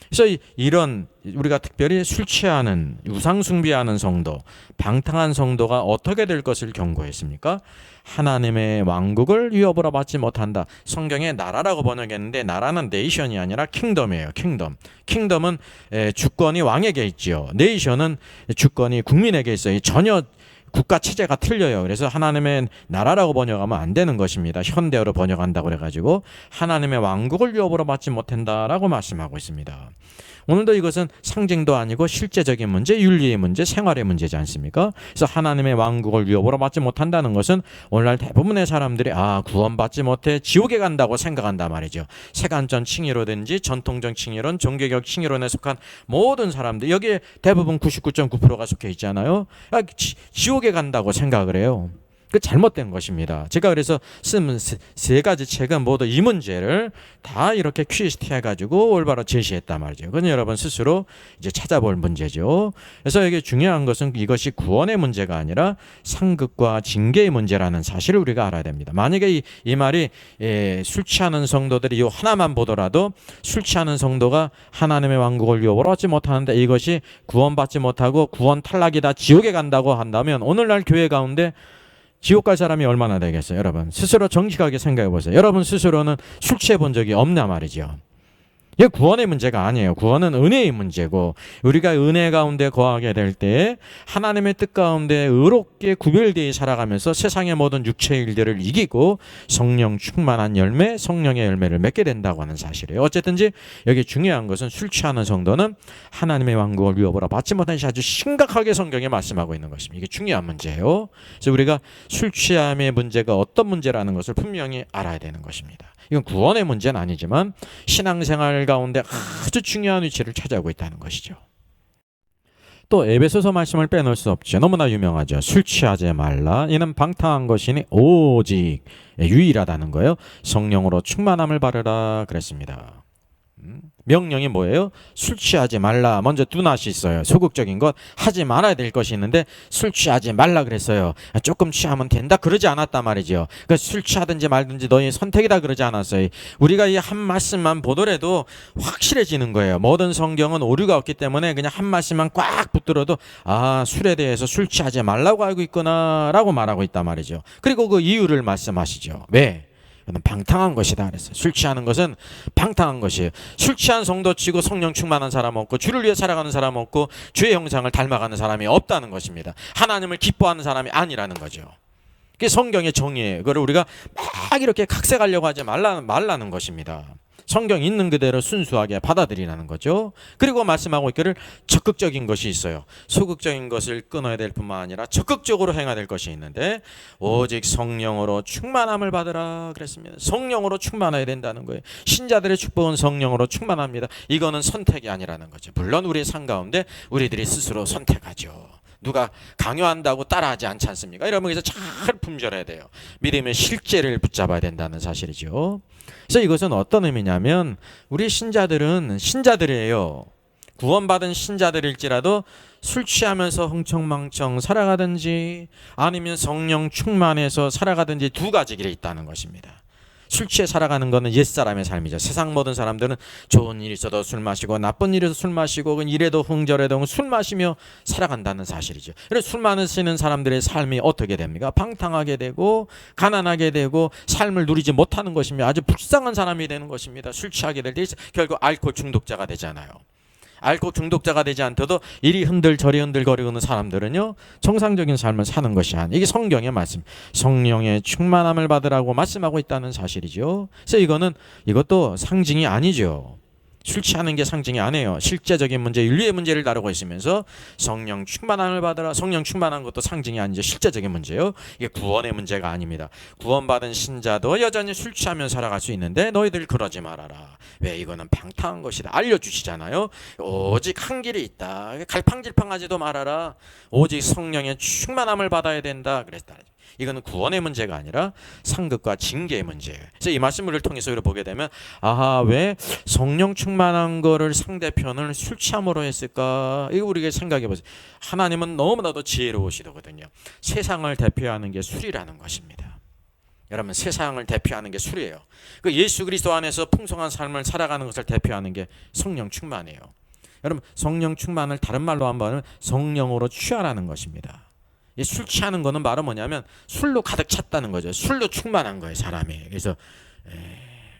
그래서 이런 우리가 특별히 술 취하는 우상 숭배하는 성도, 방탕한 성도가 어떻게 될 것을 경고했습니까? 하나님의 왕국을 위협으로 받지 못한다. 성경에 나라라고 번역했는데 나라는 네이션이 아니라 킹덤이에요. 킹덤은 주권이 왕에게 있지요. 네이션은 주권이 국민에게 있어요. 전혀 국가 체제가 틀려요. 그래서 하나님의 나라라고 번역하면 안 되는 것입니다. 현대어로 번역한다고 그래가지고 하나님의 왕국을 위협으로 받지 못한다라고 말씀하고 있습니다. 오늘도 이것은 상징도 아니고 실제적인 문제, 윤리의 문제, 생활의 문제지 않습니까? 그래서 하나님의 왕국을 위협으로 받지 못한다는 것은 오늘날 대부분의 사람들이 구원받지 못해 지옥에 간다고 생각한단 말이죠. 세간전 칭의로든지 전통적 칭의론, 종교적 칭의론에 속한 모든 사람들 여기에 대부분 99.9%가 속해 있잖아요. 지옥에 간다고 생각을 해요. 그 잘못된 것입니다. 제가 그래서 쓴 세 가지 책은 모두 이 문제를 다 이렇게 퀴즈트 해가지고 올바로 제시했단 말이죠. 그건 여러분 스스로 이제 찾아볼 문제죠. 그래서 이게 중요한 것은 이것이 구원의 문제가 아니라 상급과 징계의 문제라는 사실을 우리가 알아야 됩니다. 만약에 이 말이 술 취하는 성도들이 이 하나만 보더라도 술 취하는 성도가 하나님의 왕국을 위협으로 얻지 못하는데 이것이 구원받지 못하고 구원 탈락이다 지옥에 간다고 한다면 오늘날 교회 가운데 지옥 갈 사람이 얼마나 되겠어요? 여러분 스스로 정직하게 생각해 보세요. 여러분 스스로는 술 취해 본 적이 없나 말이죠. 이게 구원의 문제가 아니에요. 구원은 은혜의 문제고 우리가 은혜 가운데 거하게 될 때 하나님의 뜻 가운데 의롭게 구별되어 살아가면서 세상의 모든 육체의 일들을 이기고 성령 충만한 열매, 성령의 열매를 맺게 된다고 하는 사실이에요. 어쨌든지 여기 중요한 것은 술 취하는 성도는 하나님의 왕국을 위협으로 받지 못하는 것이 아주 심각하게 성경에 말씀하고 있는 것입니다. 이게 중요한 문제예요. 그래서 우리가 술 취함의 문제가 어떤 문제라는 것을 분명히 알아야 되는 것입니다. 이건 구원의 문제는 아니지만 신앙생활 가운데 아주 중요한 위치를 차지하고 있다는 것이죠. 또 에베소서 말씀을 빼놓을 수 없죠. 너무나 유명하죠. 술 취하지 말라. 이는 방탕한 것이니 오직 유일하다는 거예요. 성령으로 충만함을 바르라 그랬습니다. 명령이 뭐예요? 술 취하지 말라. 먼저 두 낫이 있어요. 소극적인 것 하지 말아야 될 것이 있는데 술 취하지 말라 그랬어요. 조금 취하면 된다 그러지 않았단 말이죠. 그러니까 술 취하든지 말든지 너희 선택이다 그러지 않았어요. 우리가 이 한 말씀만 보더라도 확실해지는 거예요. 모든 성경은 오류가 없기 때문에 그냥 한 말씀만 꽉 붙들어도 아, 술에 대해서 술 취하지 말라고 알고 있구나 라고 말하고 있단 말이죠. 그리고 그 이유를 말씀하시죠. 왜? 방탕한 것이다 그랬어요. 술 취하는 것은 방탕한 것이에요. 술 취한 성도 치고 성령 충만한 사람 없고 주를 위해 살아가는 사람 없고 주의 형상을 닮아가는 사람이 없다는 것입니다. 하나님을 기뻐하는 사람이 아니라는 거죠. 그게 성경의 정의예요. 그걸 우리가 막 이렇게 각색하려고 하지 말라는 것입니다. 성경 있는 그대로 순수하게 받아들이라는 거죠. 그리고 말씀하고 있기를 적극적인 것이 있어요. 소극적인 것을 끊어야 될 뿐만 아니라 적극적으로 행해야 될 것이 있는데 오직 성령으로 충만함을 받으라 그랬습니다. 성령으로 충만해야 된다는 거예요. 신자들의 축복은 성령으로 충만합니다. 이거는 선택이 아니라는 거죠. 물론 우리의 삶 가운데 우리들이 스스로 선택하죠. 누가 강요한다고 따라하지 않지 않습니까? 이러면 그래서 잘 품절해야 돼요. 믿음의 실제를 붙잡아야 된다는 사실이죠. 그래서 이것은 어떤 의미냐면 우리 신자들은 신자들이에요. 구원받은 신자들일지라도 술 취하면서 흥청망청 살아가든지 아니면 성령 충만해서 살아가든지 두 가지 길이 있다는 것입니다. 술 취해 살아가는 것은 옛사람의 삶이죠. 세상 모든 사람들은 좋은 일이 있어도 술 마시고 나쁜 일에도 술 마시고 이래도 흥절에도 술 마시며 살아간다는 사실이죠. 그래서 술 마시는 사람들의 삶이 어떻게 됩니까? 방탕하게 되고 가난하게 되고 삶을 누리지 못하는 것이며 아주 불쌍한 사람이 되는 것입니다. 술 취하게 될 때 결국 알코올 중독자가 되잖아요. 알코올 중독자가 되지 않더라도 이리 흔들 저리 흔들거리는 사람들은요 정상적인 삶을 사는 것이 아니에요. 이게 성경의 말씀, 성령의 충만함을 받으라고 말씀하고 있다는 사실이죠. 그래서 이것도 상징이 아니죠. 술 취하는 게 상징이 아니에요. 실제적인 문제, 인류의 문제를 다루고 있으면서 성령 충만함을 받으라. 성령 충만한 것도 상징이 아니죠. 실제적인 문제예요. 이게 구원의 문제가 아닙니다. 구원받은 신자도 여전히 술 취하며 살아갈 수 있는데 너희들 그러지 말아라. 왜? 이거는 방탕한 것이다. 알려주시잖아요. 오직 한 길이 있다. 갈팡질팡하지도 말아라. 오직 성령의 충만함을 받아야 된다. 그랬다. 이거는 구원의 문제가 아니라 상급과 징계의 문제예요. 그래서 이 말씀을 통해서 우리가 보게 되면 아하, 왜 성령 충만한 거를 상대편을 술 취함으로 했을까? 이거 우리가 생각해 보세요. 하나님은 너무나도 지혜로우시거든요. 세상을 대표하는 게 술이라는 것입니다. 여러분, 세상을 대표하는 게 술이에요. 그 예수 그리스도 안에서 풍성한 삶을 살아가는 것을 대표하는 게 성령 충만이에요. 여러분, 성령 충만을 다른 말로 한번 성령으로 취하라는 것입니다. 술 취하는 거는 바로 뭐냐면 술로 가득 찼다는 거죠. 술로 충만한 거예요, 사람이. 그래서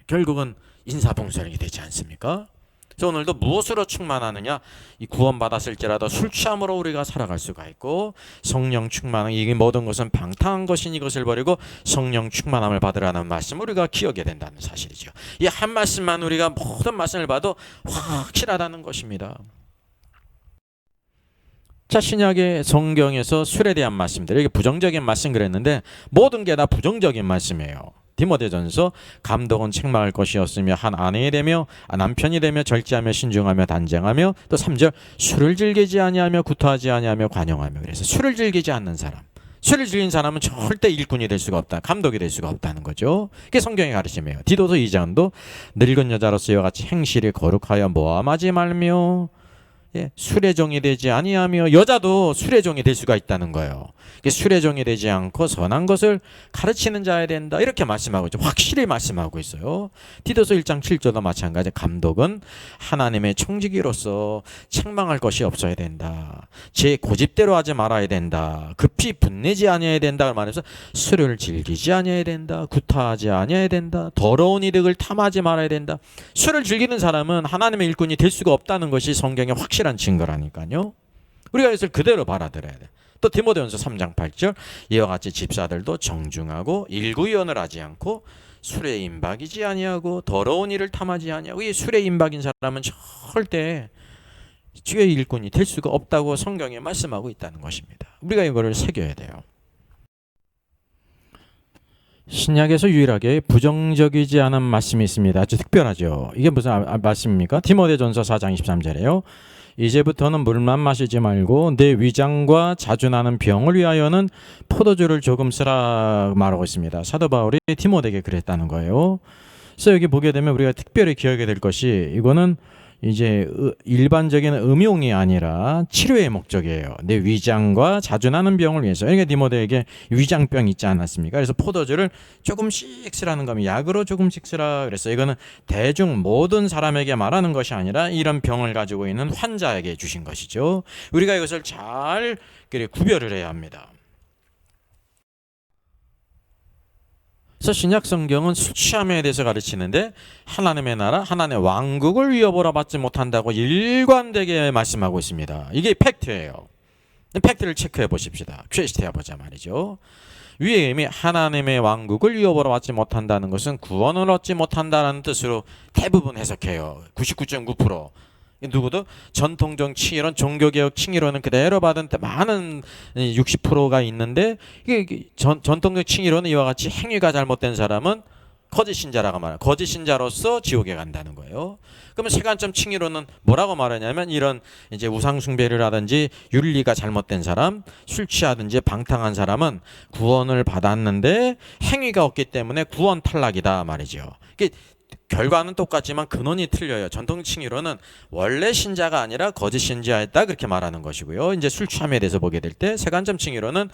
결국은 인사봉설이 되지 않습니까? 그래서 오늘도 무엇으로 충만하느냐? 이 구원받았을지라도 술 취함으로 우리가 살아갈 수가 있고 성령 충만한 이 모든 것은 방탕한 것이니 이것을 버리고 성령 충만함을 받으라는 말씀을 우리가 기억해야 된다는 사실이죠. 이 한 말씀만 우리가 모든 말씀을 봐도 확실하다는 것입니다. 자, 신약의 성경에서 술에 대한 말씀들, 이게 부정적인 말씀 그랬는데 모든 게 다 부정적인 말씀이에요. 디모데전서 감독은 책망할 것이었으며 한 아내이 되며 남편이 되며 절제하며 신중하며 단정하며 또 3절 술을 즐기지 아니하며 구토하지 아니하며 관용하며. 그래서 술을 즐기지 않는 사람, 술을 즐긴 사람은 절대 일꾼이 될 수가 없다. 감독이 될 수가 없다는 거죠. 그게 성경의 가르침이에요. 디도서 2장도 늙은 여자로서 이와 같이 행실이 거룩하여 모함하지 말며 술의 종이 되지 아니하며. 여자도 술의 종이 될 수가 있다는 거예요. 술의 종이 되지 않고 선한 것을 가르치는 자야 된다. 이렇게 말씀하고 있죠. 확실히 말씀하고 있어요. 디도서 1장 7절도 마찬가지. 감독은 하나님의 청지기로서 책망할 것이 없어야 된다. 제 고집대로 하지 말아야 된다. 급히 분내지 아니해야 된다. 말해서 술을 즐기지 아니해야 된다. 구타하지 아니해야 된다. 더러운 이득을 탐하지 말아야 된다. 술을 즐기는 사람은 하나님의 일꾼이 될 수가 없다는 것이 성경의 확실한 증거라니까요. 우리가 이것을 그대로 받아들여야 돼. 또 디모데전서 3장 8절 이와 같이 집사들도 정중하고 일구이언을 하지 않고 술에 임박이지 아니하고 더러운 일을 탐하지 아니하고. 이 술에 임박인 사람은 절대 주의 일꾼이 될 수가 없다고 성경에 말씀하고 있다는 것입니다. 우리가 이거를 새겨야 돼요. 신약에서 유일하게 부정적이지 않은 말씀이 있습니다. 아주 특별하죠. 이게 무슨 말씀입니까? 디모데전서 4장 23절에요. 이제부터는 물만 마시지 말고 내 위장과 자주 나는 병을 위하여는 포도주를 조금 쓰라 말하고 있습니다. 사도 바울이 디모데에게 그랬다는 거예요. 그래서 여기 보게 되면 우리가 특별히 기억해야 될 것이 이거는 이제 일반적인 음용이 아니라 치료의 목적이에요. 내 위장과 자주 나는 병을 위해서. 그러니까 디모데에게 위장병 있지 않았습니까? 그래서 포도주를 조금씩 쓰라는 겁니다. 약으로 조금씩 쓰라 그랬어요. 이거는 대중 모든 사람에게 말하는 것이 아니라 이런 병을 가지고 있는 환자에게 주신 것이죠. 우리가 이것을 잘 구별을 해야 합니다. 그래서 신약 성경은 술 취함에 대해서 가르치는데 하나님의 나라, 하나님의 왕국을 위협으로 받지 못한다고 일관되게 말씀하고 있습니다. 이게 팩트예요. 팩트를 체크해 보십시다. 퀘스트해 보자 말이죠. 위에 이미 하나님의 왕국을 위협으로 받지 못한다는 것은 구원을 얻지 못한다는 뜻으로 대부분 해석해요. 99.9%. 누구도 전통적 칭의론, 종교개혁 칭의론은 그대로 받은 많은 60%가 있는데 이게 전통적 칭의론은 이와 같이 행위가 잘못된 사람은 거짓 신자라고 말해요. 거짓 신자로서 지옥에 간다는 거예요. 그러면 세관점 칭의론은 뭐라고 말하냐면 이런 이제 우상 숭배를 하든지 윤리가 잘못된 사람, 술 취하든지 방탕한 사람은 구원을 받았는데 행위가 없기 때문에 구원 탈락이다 말이죠. 이게 결과는 똑같지만 근원이 틀려요. 전통 칭의로는 원래 신자가 아니라 거짓 신자였다 그렇게 말하는 것이고요. 이제 술 취함에 대해서 보게 될 때 세관점 칭의로는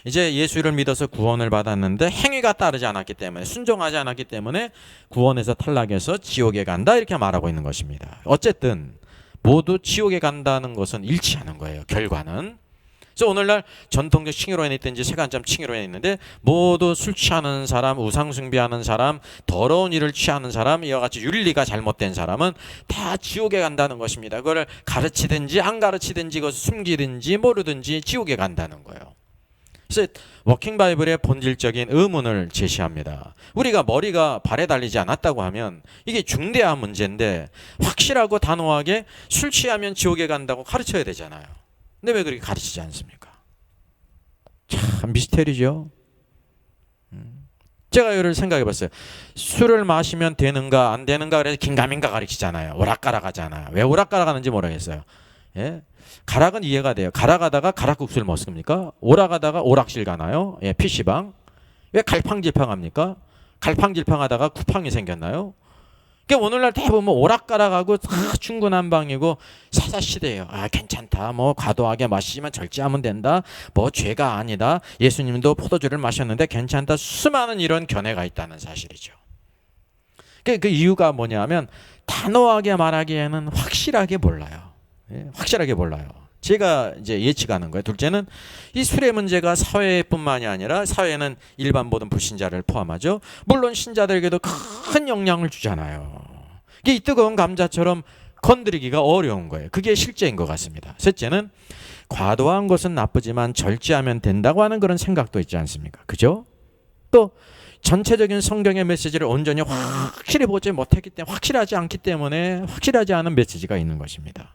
이제 예수를 믿어서 구원을 받았는데 행위가 따르지 않았기 때문에 순종하지 않았기 때문에 구원에서 탈락해서 지옥에 간다 이렇게 말하고 있는 것입니다. 어쨌든 모두 지옥에 간다는 것은 일치하는 거예요. 결과는. 그래서 오늘날 전통적 칭의론에 있든지 세관점 칭의론에 있는데 모두 술 취하는 사람, 우상 숭배하는 사람, 더러운 일을 취하는 사람, 이와 같이 윤리가 잘못된 사람은 다 지옥에 간다는 것입니다. 그걸 가르치든지 안 가르치든지 그것을 숨기든지 모르든지 지옥에 간다는 거예요. 그래서 워킹 바이블의 본질적인 의문을 제시합니다. 우리가 머리가 발에 달리지 않았다고 하면 이게 중대한 문제인데 확실하고 단호하게 술 취하면 지옥에 간다고 가르쳐야 되잖아요. 근데 왜 그렇게 가르치지 않습니까? 참 미스테리죠. 제가 이를 생각해 봤어요. 술을 마시면 되는가 안 되는가 그래서 긴가민가 가르치잖아요. 오락가락 하잖아요. 왜 오락가락 하는지 모르겠어요. 예? 가락은 이해가 돼요. 가락하다가 가락국수를 먹습니까? 오락하다가 오락실 가나요? 예, PC방. 왜 갈팡질팡합니까? 갈팡질팡하다가 쿠팡이 생겼나요? 그러니까 오늘날 대부분 오락가락하고 중구난방이고 사사시대예요. 아 괜찮다. 뭐 과도하게 마시지만 절제하면 된다. 뭐 죄가 아니다. 예수님도 포도주를 마셨는데 괜찮다. 수많은 이런 견해가 있다는 사실이죠. 그 이유가 뭐냐면 단호하게 말하기에는 확실하게 몰라요. 예, 확실하게 몰라요. 제가 이제 예측하는 거예요. 둘째는 이 술의 문제가 사회뿐만이 아니라 사회는 일반 모든 불신자를 포함하죠. 물론 신자들에게도 큰 영향을 주잖아요. 이게 이 뜨거운 감자처럼 건드리기가 어려운 거예요. 그게 실제인 것 같습니다. 셋째는 과도한 것은 나쁘지만 절제하면 된다고 하는 그런 생각도 있지 않습니까? 그죠? 또 전체적인 성경의 메시지를 온전히 확실히 보지 못했기 때문에 확실하지 않기 때문에 확실하지 않은 메시지가 있는 것입니다.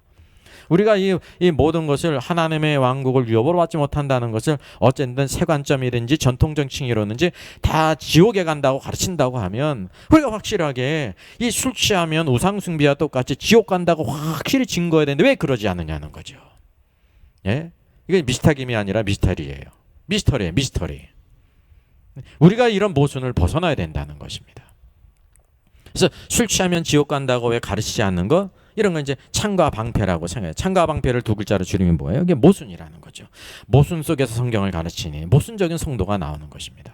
우리가 이 모든 것을 하나님의 왕국을 위협으로 받지 못한다는 것을 어쨌든 세관점이든지 전통적 칭의로든지 다 지옥에 간다고 가르친다고 하면 우리가 확실하게 이 술 취하면 우상 숭배와 똑같이 지옥 간다고 확실히 증거해야 되는데 왜 그러지 않느냐는 거죠. 예? 이게 미스터김이 아니라 미스터리예요. 미스터리예요. 미스터리. 우리가 이런 모순을 벗어나야 된다는 것입니다. 그래서 술 취하면 지옥 간다고 왜 가르치지 않는 것? 이런 건 이제 창과 방패라고 생각해요. 창과 방패를 두 글자로 줄이면 뭐예요? 이게 모순이라는 거죠. 모순 속에서 성경을 가르치니 모순적인 성도가 나오는 것입니다.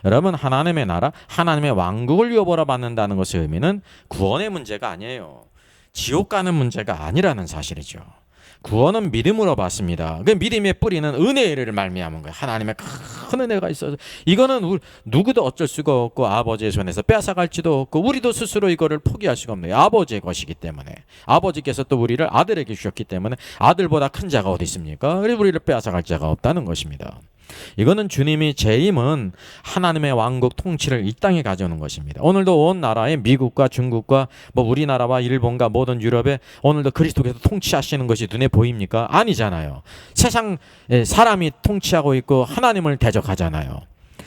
여러분 하나님의 나라, 하나님의 왕국을 위협으로 받는다는 것의 의미는 구원의 문제가 아니에요. 지옥 가는 문제가 아니라는 사실이죠. 구원은 믿음으로 받습니다. 그 믿음의 뿌리는 은혜를 말미암은 거예요. 하나님의 큰 은혜가 있어서 이거는 누구도 어쩔 수가 없고 아버지의 손에서 뺏어갈지도 없고 우리도 스스로 이거를 포기할 수가 없네요. 아버지의 것이기 때문에 아버지께서 또 우리를 아들에게 주셨기 때문에 아들보다 큰 자가 어디 있습니까? 그래서 우리를 뺏어갈 자가 없다는 것입니다. 이거는 주님이 재임은 하나님의 왕국 통치를 이 땅에 가져오는 것입니다. 오늘도 온 나라에 미국과 중국과 뭐 우리나라와 일본과 모든 유럽에 오늘도 그리스도께서 통치하시는 것이 눈에 보입니까? 아니잖아요. 세상 사람이 통치하고 있고 하나님을 대적하잖아요.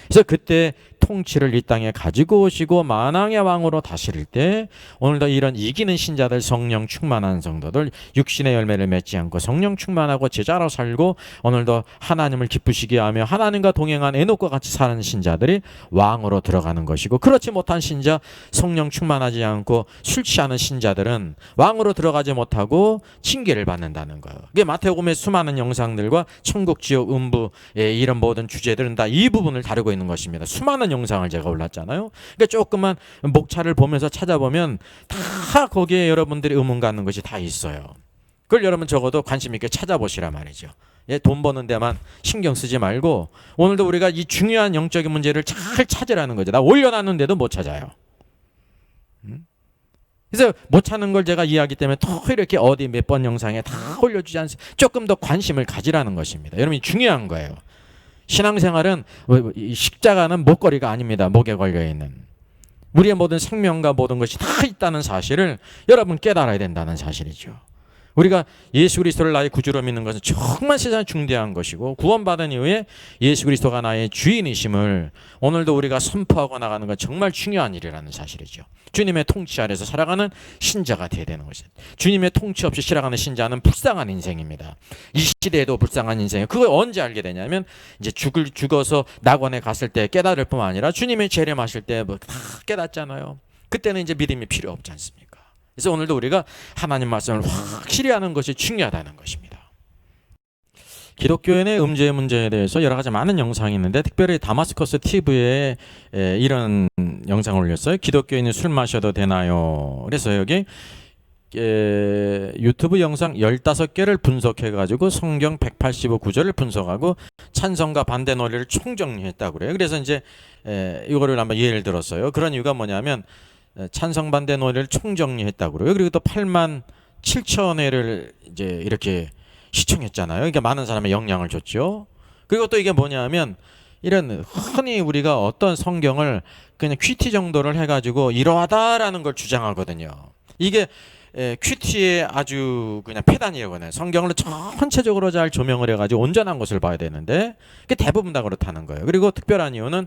그래서 그때 통치를 이 땅에 가지고 오시고 만왕의 왕으로 다스릴 때 오늘도 이런 이기는 신자들, 성령 충만한 성도들, 육신의 열매를 맺지 않고 성령 충만하고 제자로 살고 오늘도 하나님을 기쁘시게 하며 하나님과 동행한 에녹과 같이 사는 신자들이 왕으로 들어가는 것이고, 그렇지 못한 신자, 성령 충만하지 않고 술 취하는 신자들은 왕으로 들어가지 못하고 징계를 받는다는 거예요. 이게 마태복음의 수많은 영상들과 천국, 지옥, 음부, 이런 모든 주제들은 다 이 부분을 다루고 있는 것입니다. 수많은 영상을 제가 올랐잖아요. 그러니까 조금만 목차를 보면서 찾아보면 다 거기에 여러분들이 의문 갖는 것이 다 있어요. 그걸 여러분 적어도 관심 있게 찾아보시라 말이죠. 돈 버는 데만 신경 쓰지 말고 오늘도 우리가 이 중요한 영적인 문제를 잘 찾으라는 거죠. 나 올려놨는데도 못 찾아요. 그래서 못 찾는 걸 제가 이해하기 때문에 또 이렇게 어디 몇 번 영상에 다 올려주지 않습니다. 조금 더 관심을 가지라는 것입니다. 여러분이 중요한 거예요. 신앙생활은 십자가는 목걸이가 아닙니다. 목에 걸려있는 우리의 모든 생명과 모든 것이 다 있다는 사실을 여러분 깨달아야 된다는 사실이죠. 우리가 예수 그리스도를 나의 구주로 믿는 것은 정말 세상에 중대한 것이고, 구원받은 이후에 예수 그리스도가 나의 주인이심을 오늘도 우리가 선포하고 나가는 건 정말 중요한 일이라는 사실이죠. 주님의 통치 아래서 살아가는 신자가 되어야 되는 것입니다. 주님의 통치 없이 살아가는 신자는 불쌍한 인생입니다. 이 시대에도 불쌍한 인생이에요. 그걸 언제 알게 되냐면 이제 죽어서 낙원에 갔을 때 깨달을 뿐만 아니라 주님의 재림하실 때 뭐 다 깨닫잖아요. 그때는 이제 믿음이 필요 없지 않습니까? 그래서 오늘도 우리가 하나님 말씀을 확실히 하는 것이 중요하다는 것입니다. 기독교인의 음주의 문제에 대해서 여러 가지 많은 영상이 있는데, 특별히 다마스커스 TV에 이런 영상을 올렸어요. 기독교인이 술 마셔도 되나요? 그래서 여기 유튜브 영상 15개를 분석해가지고 성경 185구절을 분석하고 찬성과 반대 논리를 총정리했다고 그래요. 그래서 이제 이거를 한번 예를 들었어요. 그런 이유가 뭐냐면 찬성 반대 논리를 총정리했다고 그래요. 그리고 또 8만 7천 회를 이제 이렇게 시청했잖아요. 그러니까 많은 사람의 영향을 줬죠. 그리고 또 이게 뭐냐면 이런 흔히 우리가 어떤 성경을 그냥 큐티 정도를 해가지고 이러하다라는 걸 주장하거든요. 이게 큐티의 아주 그냥 폐단이거든요. 성경을 전체적으로 잘 조명을 해가지고 온전한 것을 봐야 되는데 그게 대부분 다 그렇다는 거예요. 그리고 특별한 이유는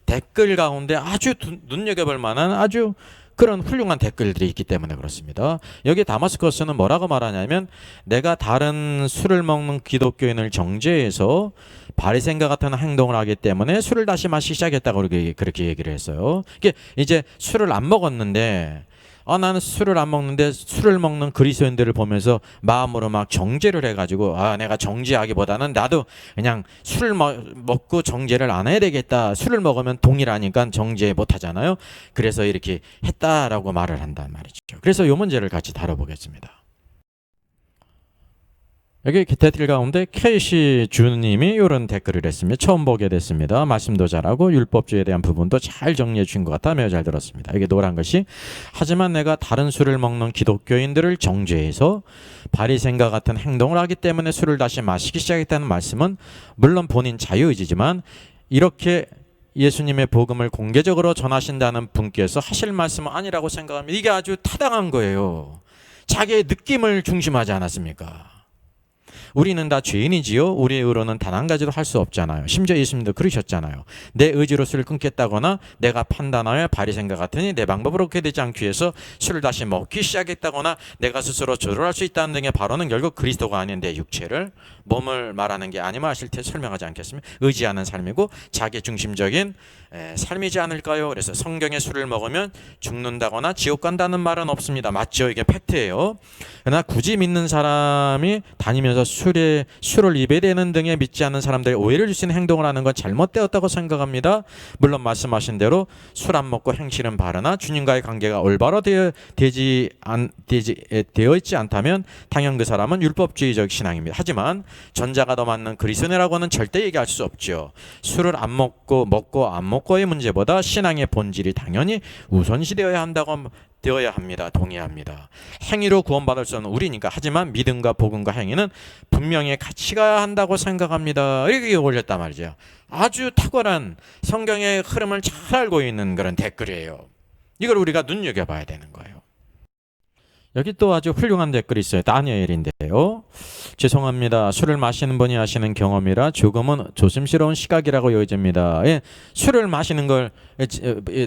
댓글 가운데 아주 눈여겨볼 만한 아주 그런 훌륭한 댓글들이 있기 때문에 그렇습니다. 여기 다마스커스는 뭐라고 말하냐면, 내가 다른 술을 먹는 기독교인을 정죄해서 바리새인과 같은 행동을 하기 때문에 술을 다시 마시기 시작했다고 그렇게 얘기를 했어요. 이게 이제 술을 안 먹었는데 나는 술을 안 먹는데 술을 먹는 그리스도인들을 보면서 마음으로 막 정죄를 해가지고 내가 정죄하기보다는 나도 그냥 술을 먹고 정죄를 안 해야 되겠다. 술을 먹으면 동일하니까 정죄 못하잖아요. 그래서 이렇게 했다라고 말을 한단 말이죠. 그래서 이 문제를 같이 다뤄보겠습니다. 여기 댓글 가운데 케이시 주님이 이런 댓글을 했습니다. 처음 보게 됐습니다. 말씀도 잘하고 율법주의에 대한 부분도 잘 정리해 주신 것 같아 매우 잘 들었습니다. 이게 노란 것이, 하지만 내가 다른 술을 먹는 기독교인들을 정죄해서 바리새인과 같은 행동을 하기 때문에 술을 다시 마시기 시작했다는 말씀은 물론 본인 자유의지지만 이렇게 예수님의 복음을 공개적으로 전하신다는 분께서 하실 말씀은 아니라고 생각합니다. 이게 아주 타당한 거예요. 자기의 느낌을 중심하지 않았습니까? 우리는 다 죄인이지요. 우리의 의로는 단 한 가지도 할 수 없잖아요. 심지어 예수님도 그러셨잖아요. 내 의지로 술을 끊겠다거나 내가 판단하여 바리새인과 같으니 내 방법으로 그렇게 되지 않기 위해서 술을 다시 먹기 시작했다거나 내가 스스로 조절할 수 있다는 등의 발언은 결국 그리스도가 아닌 내 육체를, 몸을 말하는 게 아니면 하실 때 설명하지 않겠습니까? 의지하는 삶이고 자기중심적인 삶이지 않을까요? 그래서 성경에 술을 먹으면 죽는다거나 지옥 간다는 말은 없습니다. 맞죠? 이게 팩트예요. 그러나 굳이 믿는 사람이 다니면서 술을 입에 대는 등에 믿지 않는 사람들이 오해를 줄 수 있는 행동을 하는 건 잘못되었다고 생각합니다. 물론 말씀하신 대로 술 안 먹고 행실은 바르나 주님과의 관계가 올바로 되어 있지 않다면 당연 그 사람은 율법주의적 신앙입니다. 하지만 전자가 더 맞는 그리스도라고는 절대 얘기할 수 없죠. 술을 안 먹고 안 먹고의 문제보다 신앙의 본질이 당연히 우선시되어야 합니다. 동의합니다. 행위로 구원받을 수는 우리니까. 하지만 믿음과 복음과 행위는 분명히 같이 가야 한다고 생각합니다. 이렇게 올렸단 말이죠. 아주 탁월한 성경의 흐름을 잘 알고 있는 그런 댓글이에요. 이걸 우리가 눈여겨봐야 되는 거예요. 여기 또 아주 훌륭한 댓글이 있어요. 다니엘인데요. 죄송합니다. 술을 마시는 분이 하시는 경험이라 조금은 조심스러운 시각이라고 여겨집니다. 예, 술을 마시는 걸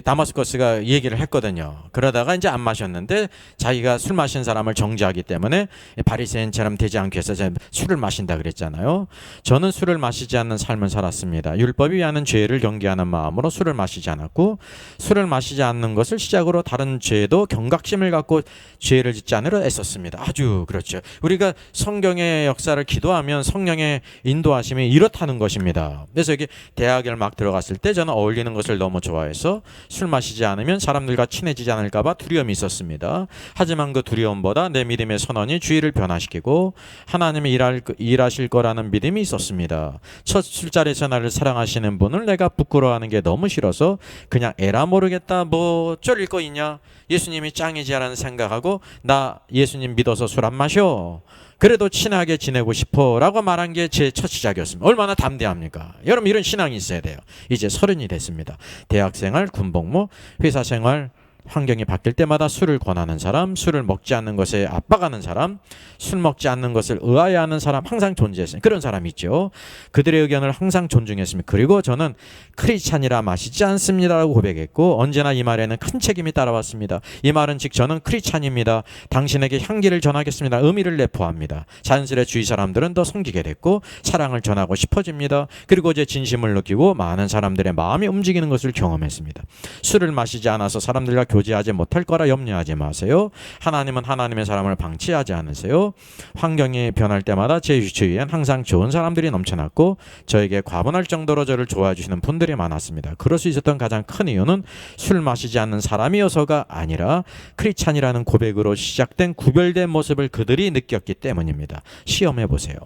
다마스커스가 얘기를 했거든요. 그러다가 이제 안 마셨는데 자기가 술 마신 사람을 정죄하기 때문에 바리새인처럼 되지 않기 위해서 술을 마신다 그랬잖아요. 저는 술을 마시지 않는 삶을 살았습니다. 율법이 위하는 죄를 경계하는 마음으로 술을 마시지 않았고, 술을 마시지 않는 것을 시작으로 다른 죄도 경각심을 갖고 죄를 짓지 않으려 애썼습니다. 아주 그렇죠. 우리가 성경의 역사를 기도하면 성령의 인도하심이 이렇다는 것입니다. 그래서 여기 대학을 막 들어갔을 때 저는 어울리는 것을 너무 좋아해서 술 마시지 않으면 사람들과 친해지지 않을까 봐 두려움이 있었습니다. 하지만 그 두려움보다 내 믿음의 선언이 주의를 변화시키고 하나님이 일하실 거라는 믿음이 있었습니다. 첫 술자리에서 나를 사랑하시는 분을 내가 부끄러워하는 게 너무 싫어서 그냥 에라 모르겠다, 뭐 쫄릴 거 있냐, 예수님이 짱이지라는 생각하고 나 예수님 믿어서 술 안 마셔, 그래도 친하게 지내고 싶어 라고 말한 게 제 첫 시작이었습니다. 얼마나 담대합니까? 여러분, 이런 신앙이 있어야 돼요. 이제 30이 됐습니다. 대학생활, 군복무, 회사생활, 환경이 바뀔 때마다 술을 권하는 사람, 술을 먹지 않는 것에 압박하는 사람, 술 먹지 않는 것을 의아해하는 사람 항상 존재했어요. 그런 사람이 있죠. 그들의 의견을 항상 존중했습니다. 그리고 저는 크리스찬이라 마시지 않습니다라고 고백했고, 언제나 이 말에는 큰 책임이 따라왔습니다. 이 말은 즉 저는 크리스찬입니다, 당신에게 향기를 전하겠습니다, 의미를 내포합니다. 자연스레 주위 사람들은 더 섬기게 됐고 사랑을 전하고 싶어집니다. 그리고 제 진심을 느끼고 많은 사람들의 마음이 움직이는 것을 경험했습니다. 술을 마시지 않아서 사람들과 교제하지 못할 거라 염려하지 마세요. 하나님은 하나님의 사람을 방치하지 않으세요. 환경이 변할 때마다 제 주위엔 항상 좋은 사람들이 넘쳐났고 저에게 과분할 정도로 저를 좋아해 주시는 분들이 많았습니다. 그럴 수 있었던 가장 큰 이유는 술 마시지 않는 사람이어서가 아니라 크리스찬이라는 고백으로 시작된 구별된 모습을 그들이 느꼈기 때문입니다. 시험해 보세요.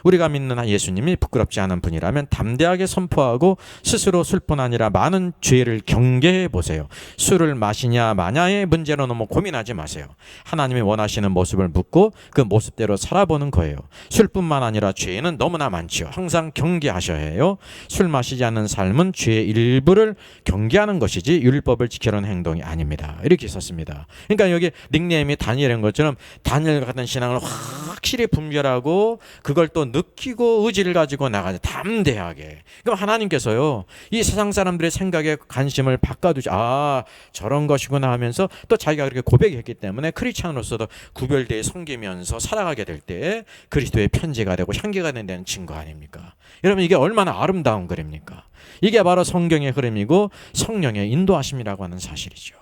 우리가 믿는 예수님이 부끄럽지 않은 분이라면 담대하게 선포하고 스스로 술뿐 아니라 많은 죄를 경계해 보세요. 술을 마시냐 마냐의 문제로 너무 고민하지 마세요. 하나님이 원하시는 모습을 묻고 그 모습대로 살아보는 거예요. 술뿐만 아니라 죄는 너무나 많지요. 항상 경계하셔야 해요. 술 마시지 않는 삶은 죄의 일부를 경계하는 것이지 율법을 지키려는 행동이 아닙니다. 이렇게 썼습니다. 그러니까 여기 닉네임이 다니엘인 것처럼 다니엘 같은 신앙을 확실히 분별하고 그걸 또 느끼고 의지를 가지고 나가자, 담대하게. 그럼 하나님께서요, 이 세상 사람들의 생각에 관심을 바꿔두지, 아 저런 것이구나 하면서 또 자기가 그렇게 고백했기 때문에 크리스찬으로서도 구별되어 섬기면서 살아가게 될 때 그리스도의 편지가 되고 향기가 된다는 증거 아닙니까? 여러분, 이게 얼마나 아름다운 그림입니까? 이게 바로 성경의 흐름이고 성령의 인도하심이라고 하는 사실이죠.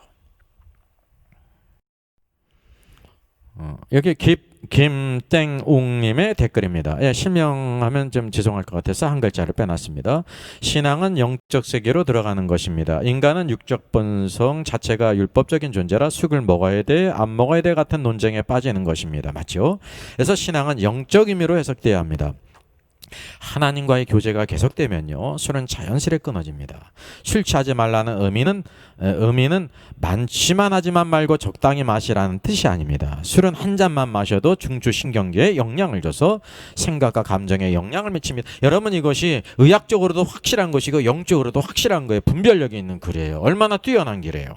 여기 김땡웅님의 댓글입니다. 예, 실명하면 좀 죄송할 것 같아서 한 글자를 빼놨습니다. 신앙은 영적 세계로 들어가는 것입니다. 인간은 육적 본성 자체가 율법적인 존재라 술을 먹어야 돼, 안 먹어야 돼 같은 논쟁에 빠지는 것입니다. 맞죠? 그래서 신앙은 영적 의미로 해석돼야 합니다. 하나님과의 교제가 계속되면요, 술은 자연스레 끊어집니다. 술 취하지 말라는 의미는 많지만 하지만 말고 적당히 마시라는 뜻이 아닙니다. 술은 한 잔만 마셔도 중추신경계에 영향을 줘서 생각과 감정에 영향을 미칩니다. 여러분, 이것이 의학적으로도 확실한 것이고 영적으로도 확실한 거예요. 분별력이 있는 글이에요. 얼마나 뛰어난 길이에요.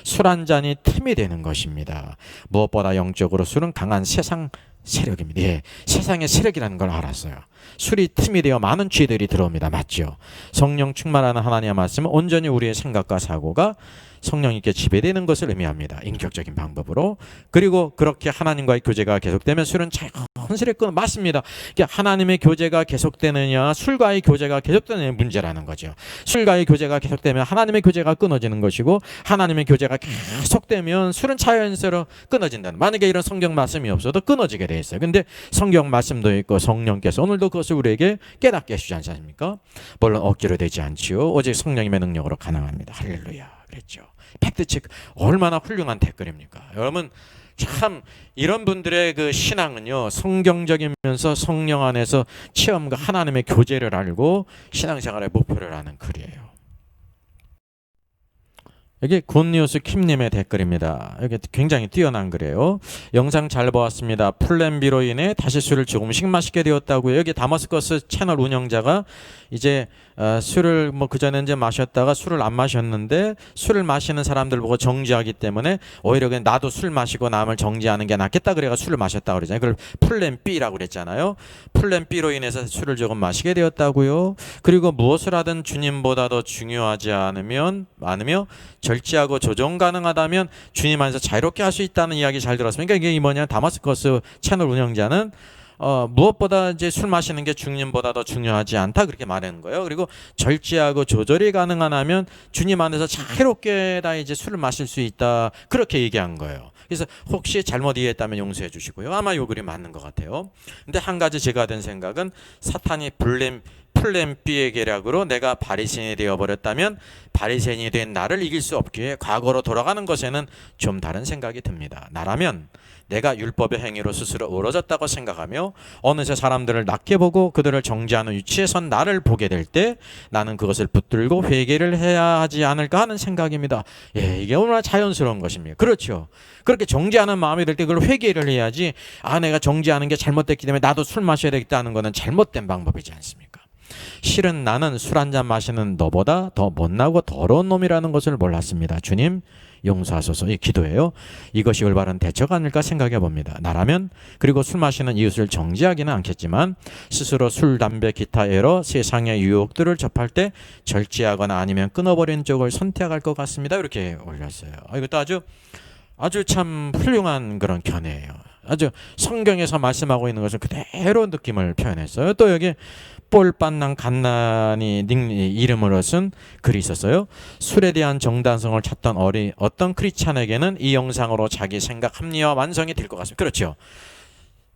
술 한 잔이 틈이 되는 것입니다. 무엇보다 영적으로 술은 강한 세상 세력입니다. 예, 세상의 세력이라는 걸 알았어요. 술이 틈이 되어 많은 죄들이 들어옵니다. 맞죠? 성령 충만하는 하나님의 말씀은 온전히 우리의 생각과 사고가 성령님께 지배되는 것을 의미합니다. 인격적인 방법으로. 그리고 그렇게 하나님과의 교제가 계속되면 술은 자연스레 끊어. 맞습니다. 하나님의 교제가 계속되느냐 술과의 교제가 계속되느냐 문제라는 거죠. 술과의 교제가 계속되면 하나님의 교제가 끊어지는 것이고 하나님의 교제가 계속되면 술은 자연스레 끊어진다는, 만약에 이런 성경 말씀이 없어도 끊어지게 돼 있어요. 근데 성경 말씀도 있고 성령께서 오늘도 그것을 우리에게 깨닫게 해주지 않습니까? 물론 억지로 되지 않지요. 오직 성령님의 능력으로 가능합니다. 할렐루야. 그랬죠. 팩트체크, 얼마나 훌륭한 댓글입니까? 여러분, 참 이런 분들의 그 신앙은요, 성경적이면서 성령 안에서 체험과 하나님의 교제를 알고 신앙생활의 목표를 아는 글이에요. 이게 굿뉴스 킴님의 댓글입니다. 이게 굉장히 뛰어난 글이에요. 영상 잘 보았습니다. 플랜 B로 인해 다시 술을 조금씩 마시게 되었다고요. 여기 다마스커스 채널 운영자가 이제 술을 뭐 그전에 이제 마셨다가 술을 안 마셨는데 술을 마시는 사람들 보고 정지하기 때문에 오히려 그냥 나도 술 마시고 남을 정지하는 게 낫겠다 그래가 술을 마셨다고 그러잖아요. 그걸 플랜 B라고 그랬잖아요. 플랜 B로 인해서 술을 조금 마시게 되었다고요. 그리고 무엇을 하든 주님보다 더 중요하지 않으며 절제하고 조정 가능하다면 주님 안에서 자유롭게 할 수 있다는 이야기 잘 들었습니다. 그러니까 이게 뭐냐, 다마스커스 채널 운영자는 무엇보다 이제 술 마시는 게 주님보다 더 중요하지 않다 그렇게 말하는 거예요. 그리고 절제하고 조절이 가능하다면 주님 안에서 자유롭게 다 이제 술을 마실 수 있다 그렇게 얘기한 거예요. 그래서 혹시 잘못 이해했다면 용서해 주시고요. 아마 요 글이 맞는 것 같아요. 근데 한 가지 제가 든 생각은 사탄이 플랜 B의 계략으로 내가 바리새인이 되어버렸다면 바리새인이 된 나를 이길 수 없기에 과거로 돌아가는 것에는 좀 다른 생각이 듭니다. 나라면 내가 율법의 행위로 스스로 어우러졌다고 생각하며 어느새 사람들을 낮게 보고 그들을 정죄하는 위치에 선 나를 보게 될 때 나는 그것을 붙들고 회개를 해야 하지 않을까 하는 생각입니다. 예, 이게 얼마나 자연스러운 것입니까? 그렇죠. 그렇게 정죄하는 마음이 들 때 그걸 회개를 해야지, 내가 정죄하는 게 잘못됐기 때문에 나도 술 마셔야 되겠다는 것은 잘못된 방법이지 않습니까? 실은 나는 술 한잔 마시는 너보다 더 못나고 더러운 놈이라는 것을 몰랐습니다. 주님 용서하소서. 이 기도예요. 이것이 올바른 대처가 아닐까 생각해 봅니다. 나라면, 그리고 술 마시는 이웃을 정죄하기는 않겠지만 스스로 술, 담배, 기타 여러 세상의 유혹들을 접할 때 절제하거나 아니면 끊어버리는 쪽을 선택할 것 같습니다. 이렇게 올렸어요. 이것도 아주 참 훌륭한 그런 견해예요. 아주 성경에서 말씀하고 있는 것을 그대로 느낌을 표현했어요. 또 여기 폴빤난 갓난이 이름으로 쓴 글이 있었어요. 술에 대한 정당성을 찾던 어떤 크리스찬에게는 이 영상으로 자기 생각 합리화 완성이 될 것 같습니다. 그렇죠.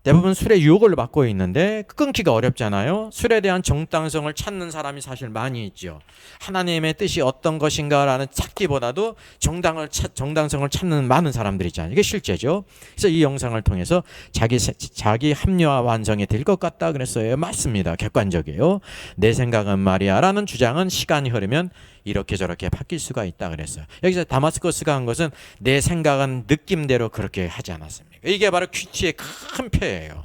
대부분 술의 유혹을 받고 있는데 끊기가 어렵잖아요. 술에 대한 정당성을 찾는 사람이 사실 많이 있죠. 하나님의 뜻이 어떤 것인가라는 찾기보다도 정당성을 찾는 많은 사람들이 있잖아요. 이게 실제죠. 그래서 이 영상을 통해서 자기 합리화 완성이 될 것 같다 그랬어요. 맞습니다. 객관적이에요. 내 생각은 말이야 라는 주장은 시간이 흐르면 이렇게 저렇게 바뀔 수가 있다 그랬어요. 여기서 다마스커스가 한 것은 내 생각은 느낌대로 그렇게 하지 않았습니까? 이게 바로 큐티의 큰 표예요.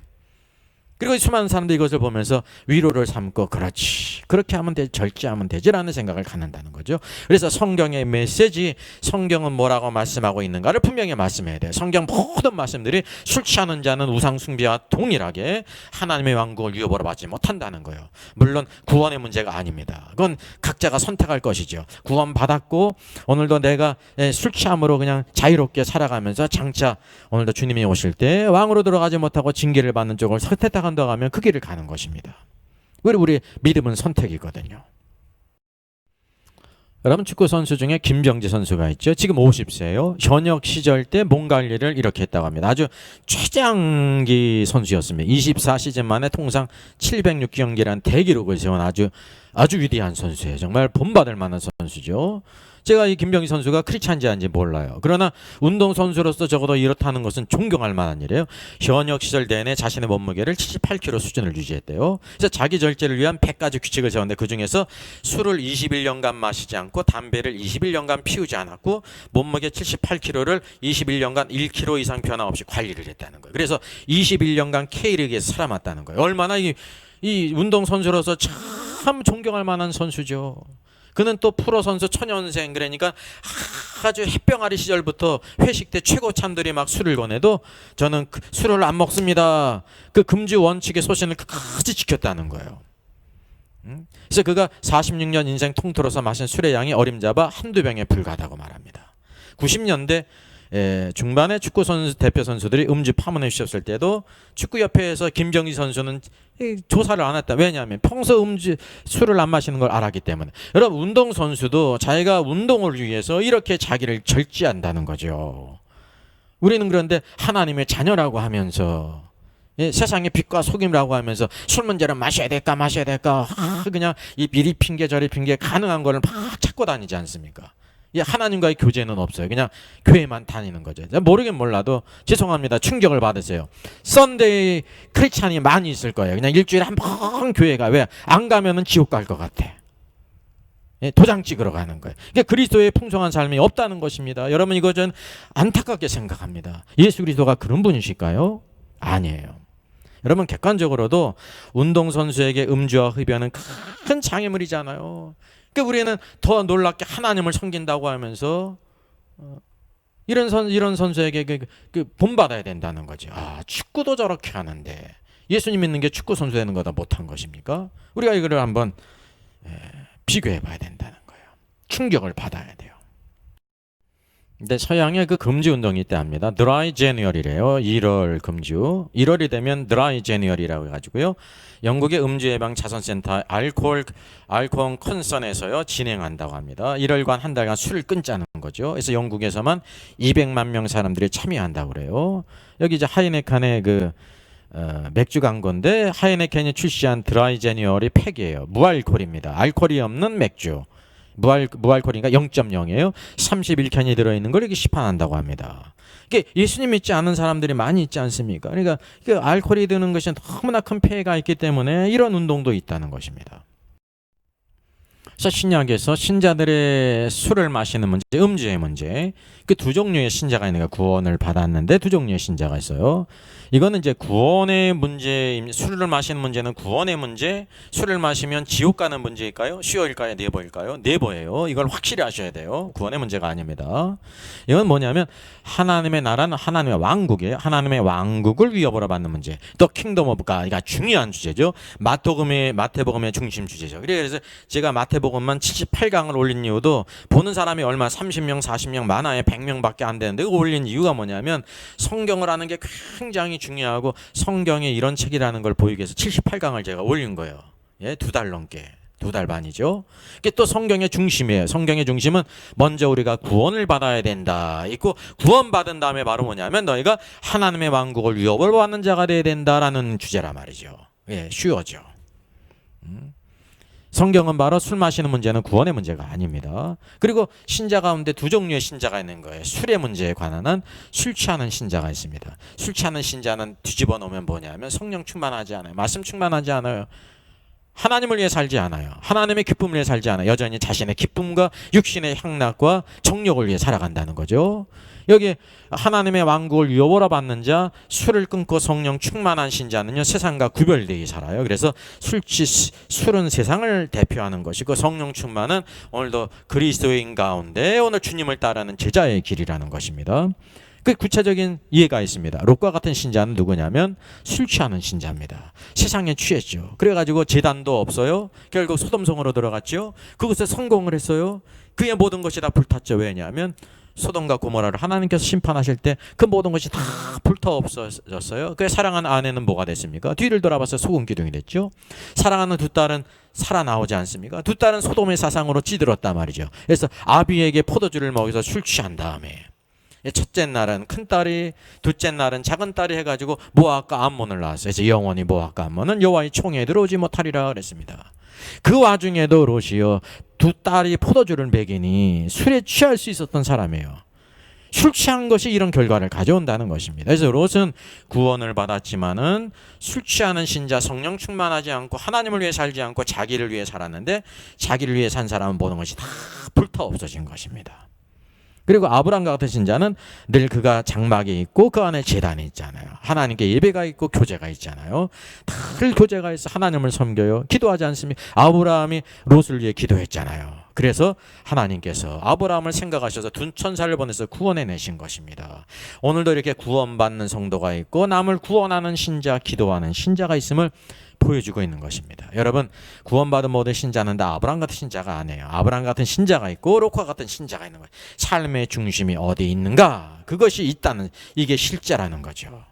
그리고 수많은 사람들이 이것을 보면서 위로를 삼고 그렇지, 그렇게 하면 되지, 절제하면 되지라는 생각을 갖는다는 거죠. 그래서 성경의 메시지, 성경은 뭐라고 말씀하고 있는가를 분명히 말씀해야 돼요. 성경 모든 말씀들이 술 취하는 자는 우상 숭배와 동일하게 하나님의 왕국을 유업으로 받지 못한다는 거예요. 물론 구원의 문제가 아닙니다. 그건 각자가 선택할 것이죠. 구원 받았고 오늘도 내가 술 취함으로 그냥 자유롭게 살아가면서 장차 오늘도 주님이 오실 때 왕으로 들어가지 못하고 징계를 받는 쪽을 선택한다고 하면 그 길을 가는 것입니다. 우리 믿음은 선택이거든요. 여러분, 축구 선수 중에 김병지 선수가 있죠. 지금 50세예요. 현역 시절 때 몸 관리를 이렇게 했다고 합니다. 아주 최장기 선수였습니다. 24시즌 만에 통상 706경기라는 대기록을 세운 아주 위대한 선수예요. 정말 본받을 만한 선수죠. 제가 이 김병지 선수가 크리스찬인지 아닌지 몰라요. 그러나 운동선수로서 적어도 이렇다는 것은 존경할 만한 일이에요. 현역 시절 내내 자신의 몸무게를 78kg 수준을 유지했대요. 그래서 자기 절제를 위한 100가지 규칙을 세웠는데 그중에서 술을 21년간 마시지 않고 담배를 21년간 피우지 않았고 몸무게 78kg를 21년간 1kg 이상 변함없이 관리를 했다는 거예요. 그래서 21년간 K리그에서 살아왔다는 거예요. 얼마나 이 운동선수로서 참 존경할 만한 선수죠. 그는 또 프로 선수 천연생, 그러니까 아주 햇병아리 시절부터 회식 때 최고참들이 막 술을 권해도 저는 술을 안 먹습니다. 그 금주 원칙의 소신을 끝까지 지켰다는 거예요. 그래서 그가 46년 인생 통틀어서 마신 술의 양이 어림잡아 한두 병에 불과하다고 말합니다. 90년대 중반에 축구 선수 대표 선수들이 음주 파문에 휘셨을 때도 축구협회에서 김병지 선수는 조사를 안 했다. 왜냐하면 평소 술을 안 마시는 걸 알았기 때문에. 여러분, 운동 선수도 자기가 운동을 위해서 이렇게 자기를 절제한다는 거죠. 우리는 그런데 하나님의 자녀라고 하면서 세상의 빛과 속임이라고 하면서 술 문제를 마셔야 될까 그냥 이리 핑계 저리 핑계 가능한 거를 막 찾고 다니지 않습니까? 하나님과의 교제는 없어요. 그냥 교회만 다니는 거죠. 모르긴 몰라도 죄송합니다. 충격을 받으세요. 썬데이 크리스찬이 많이 있을 거예요. 그냥 일주일에 한 번 교회가 왜 안 가면은 지옥 갈 것 같아. 도장 찍으러 가는 거예요. 그러니까 그리스도의 풍성한 삶이 없다는 것입니다. 여러분 이거 전 안타깝게 생각합니다. 예수 그리스도가 그런 분이실까요? 아니에요. 여러분 객관적으로도 운동선수에게 음주와 흡연은 큰 장애물이잖아요. 그러니까 우리는 더 놀랍게 하나님을 섬긴다고 하면서 이런 선수에게 본받아야 된다는 거죠. 축구도 저렇게 하는데 예수님 믿는 게 축구 선수 되는 거다 못한 것입니까? 우리가 이거를 한번 비교해 봐야 된다는 거예요. 충격을 받아야 돼요. 근데 서양에 그 금지 운동이 있다 합니다. 드라이 제니얼이래요. 1월 금주. 1월이 되면 드라이 제니얼이라고 해가지고요. 영국의 음주 예방 자선센터 알코올 컨선에서요 진행한다고 합니다. 1월간 한 달간 술을 끊자는 거죠. 그래서 영국에서만 200만 명 사람들이 참여한다고 그래요. 여기 이제 하이네켄의 맥주 광고인데 하이네켄이 출시한 드라이 제니얼이 팩이에요. 무알콜입니다. 알코올이 없는 맥주. 무알콜이니까 0.0이에요. 31캔이 들어있는 걸 이렇게 시판한다고 합니다. 이게 예수님 믿지 않는 사람들이 많이 있지 않습니까? 그러니까 알코올이 드는 것이 너무나 큰 폐해가 있기 때문에 이런 운동도 있다는 것입니다. 그래서 신약에서 신자들의 술을 마시는 문제, 음주의 문제, 그 두 종류의 신자가 있는 거예요. 구원을 받았는데 두 종류의 신자가 있어요. 이거는 이제 구원의 문제, 술을 마시는 문제는 구원의 문제, 술을 마시면 지옥 가는 문제일까요? 시효일까요? 네버일까요? 네버예요. 이걸 확실히 아셔야 돼요. 구원의 문제가 아닙니다. 이건 뭐냐면 하나님의 나라는 하나님의 왕국이에요. 하나님의 왕국을 위협으로 받는 문제. 또 킹덤 오브 갓, 이거 중요한 주제죠. 마태복음의 중심 주제죠. 그래서 제가 마태복음만 78강을 올린 이유도 보는 사람이 얼마 30명, 40명 많아요. 100명밖에 안 되는데 이거 올린 이유가 뭐냐면 성경을 아는 게 굉장히 중요하고 성경에 이런 책이라는 걸 보이기 위해서 78강을 제가 올린 거예요. 예, 2달 넘게. 2달 반이죠. 이게 또 성경의 중심이에요. 성경의 중심은 먼저 우리가 구원을 받아야 된다. 있고 구원받은 다음에 바로 뭐냐면 너희가 하나님의 왕국을 위협을 받는 자가 돼야 된다라는 주제란 말이죠. 예, 쉬워져. 성경은 바로 술 마시는 문제는 구원의 문제가 아닙니다. 그리고 신자 가운데 두 종류의 신자가 있는 거예요. 술의 문제에 관한 한 술 취하는 신자가 있습니다. 술 취하는 신자는 뒤집어 놓으면 뭐냐면 성령 충만하지 않아요. 말씀 충만하지 않아요. 하나님을 위해 살지 않아요. 하나님의 기쁨을 위해 살지 않아요. 여전히 자신의 기쁨과 육신의 향락과 정욕을 위해 살아간다는 거죠. 여기 하나님의 왕국을 위협으로 받는 자, 술을 끊고 성령 충만한 신자는요 세상과 구별되게 살아요. 그래서 술은 세상을 대표하는 것이고 성령 충만은 오늘도 그리스도인 가운데 오늘 주님을 따르는 제자의 길이라는 것입니다. 그 구체적인 이해가 있습니다. 롯과 같은 신자는 누구냐면 술 취하는 신자입니다. 세상에 취했죠. 그래가지고 제단도 없어요. 결국 소돔성으로 들어갔죠. 그곳에 성공을 했어요. 그의 모든 것이 다 불탔죠. 왜냐하면 소돔과 고모라를 하나님께서 심판하실 때 그 모든 것이 다 불타 없어졌어요. 그 사랑하는 아내는 뭐가 됐습니까? 뒤를 돌아봐서 소금 기둥이 됐죠. 사랑하는 두 딸은 살아나오지 않습니까? 두 딸은 소돔의 사상으로 찌들었단 말이죠. 그래서 아비에게 포도주를 먹여서 술 취한 다음에 첫째 날은 큰 딸이, 둘째 날은 작은 딸이 해가지고 모압과 암몬을 낳았어요. 그래서 영원히 모압과 암몬은 여호와의 총에 들어오지 못하리라 그랬습니다. 그 와중에도 롯이요 두 딸이 포도주를 먹이니 술에 취할 수 있었던 사람이에요. 술 취한 것이 이런 결과를 가져온다는 것입니다. 그래서 롯은 구원을 받았지만은 술 취하는 신자, 성령 충만하지 않고 하나님을 위해 살지 않고 자기를 위해 살았는데 자기를 위해 산 사람은 모든 것이 다 불타 없어진 것입니다. 그리고 아브라함과 같은 신자는 늘 그가 장막에 있고 그 안에 제단이 있잖아요. 하나님께 예배가 있고 교제가 있잖아요. 늘 교제가 있어 하나님을 섬겨요. 기도하지 않습니까? 아브라함이 롯을 위해 기도했잖아요. 그래서 하나님께서 아브라함을 생각하셔서 둔 천사를 보내서 구원해내신 것입니다. 오늘도 이렇게 구원받는 성도가 있고 남을 구원하는 신자, 기도하는 신자가 있음을 보여주고 있는 것입니다. 여러분 구원받은 모든 신자는 다 아브라함 같은 신자가 아니에요. 아브라함 같은 신자가 있고 롯과 같은 신자가 있는 거예요. 삶의 중심이 어디 있는가? 그것이 있다는 이게 실제라는 거죠.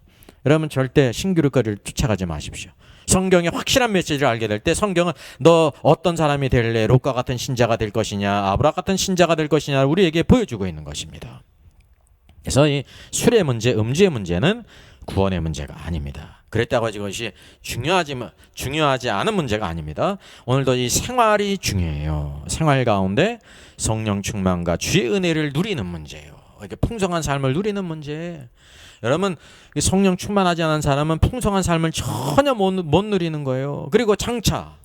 여러분 절대 신기루거리를 쫓아가지 마십시오. 성경의 확실한 메시지를 알게 될 때 성경은 너 어떤 사람이 될래? 롯과 같은 신자가 될 것이냐? 아브라함 같은 신자가 될 것이냐? 우리에게 보여주고 있는 것입니다. 그래서 이 술의 문제, 음주의 문제는 구원의 문제가 아닙니다. 그랬다고 해서 이것이 중요하지 않은 문제가 아닙니다. 오늘도 이 생활이 중요해요. 생활 가운데 성령 충만과 주의 은혜를 누리는 문제예요. 이렇게 풍성한 삶을 누리는 문제. 여러분 성령 충만하지 않은 사람은 풍성한 삶을 전혀 못 누리는 거예요. 그리고 장차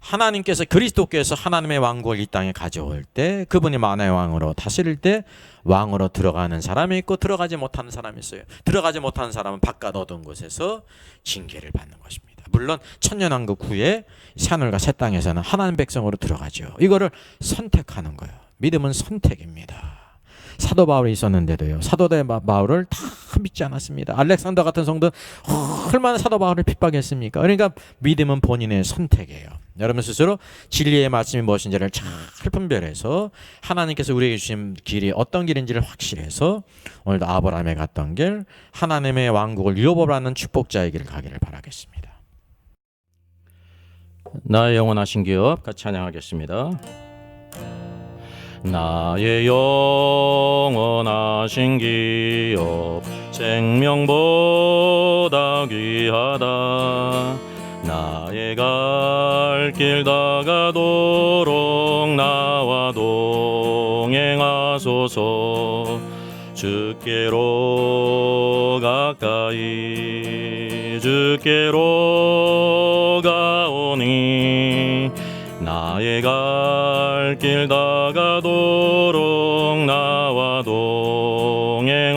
하나님께서 그리스도께서 하나님의 왕국을 이 땅에 가져올 때 그분이 만화의 왕으로 다스릴 때 왕으로 들어가는 사람이 있고 들어가지 못하는 사람이 있어요. 들어가지 못하는 사람은 바깥 어두운 곳에서 징계를 받는 것입니다. 물론 천년왕국 후에 새하늘과 새 땅에서는 하나님 백성으로 들어가죠. 이거를 선택하는 거예요. 믿음은 선택입니다. 사도 바울이 있었는데도요, 사도 바울을 다 믿지 않았습니다. 알렉산더 같은 성도는 얼마나 사도 바울을 핍박했습니까? 그러니까 믿음은 본인의 선택이에요. 여러분 스스로 진리의 말씀이 무엇인지를 잘 분별해서 하나님께서 우리에게 주신 길이 어떤 길인지를 확실해서 오늘도 아브라함에 갔던 길, 하나님의 왕국을 유업으로 축복자의 길을 가기를 바라겠습니다. 나의 영원하신 기업 같이 찬양하겠습니다. 나의 영원하신 기업 생명보다 귀하다. 나의 갈 길 다가도록 나와 동행하소서. 주께로 가까이 주께로 가오니 나의 갈 길 다가도록 나와 동행하소서.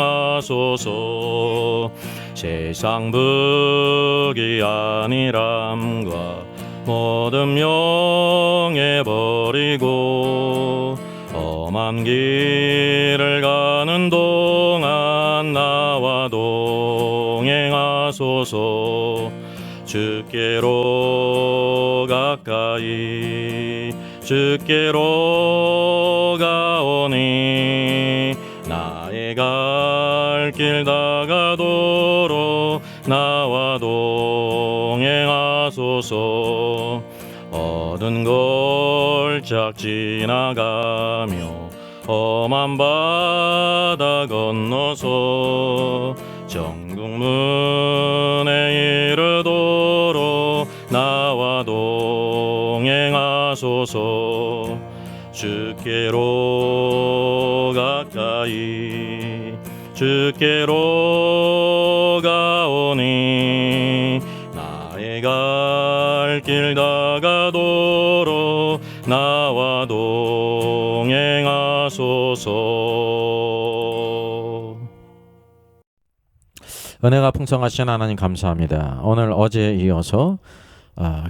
세상 부귀 아니람과 모든 명예 버리고 험한 길을 가는 동안 나와 동행하소서. 주께로 가까이 주께로 가오니 나의 갈 길 다가도록 나와 동행하소서. 어두운 골짝 지나가며 험한 바다 건너서 정국문에 이르도록 나와 동행하소서. 주께로 가까이 주께로 가오니 나의 갈 길 다가도록 나와 동행하소서. 은혜가 풍성하신 하나님 감사합니다. 오늘 어제에 이어서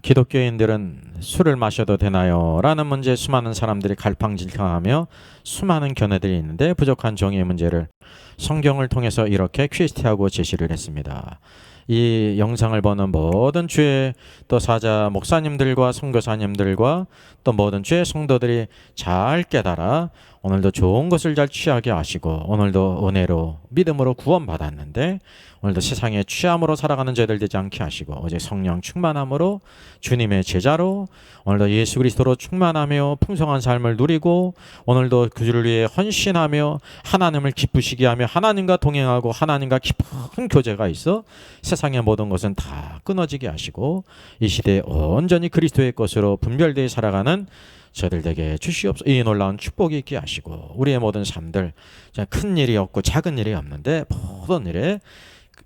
기독교인들은 술을 마셔도 되나요? 라는 문제에 수많은 사람들이 갈팡질팡하며 수많은 견해들이 있는데 부족한 정의의 문제를 성경을 통해서 이렇게 퀴즈하고 제시를 했습니다. 이 영상을 보는 모든 주의 또 사자 목사님들과 선교사님들과 또 모든 주의 성도들이 잘 깨달아 오늘도 좋은 것을 잘 취하게 하시고 오늘도 은혜로 믿음으로 구원받았는데 오늘도 세상에 취함으로 살아가는 죄들 되지 않게 하시고 어제 성령 충만함으로 주님의 제자로 오늘도 예수 그리스도로 충만하며 풍성한 삶을 누리고 오늘도 그를 위해 헌신하며 하나님을 기쁘시게 하며 하나님과 동행하고 하나님과 깊은 교제가 있어 세상의 모든 것은 다 끊어지게 하시고 이 시대에 온전히 그리스도의 것으로 분별되어 살아가는 저들 되게 주시옵소서. 이 놀라운 축복이 있게 하시고 우리의 모든 삶들 큰 일이 없고 작은 일이 없는데 모든 일에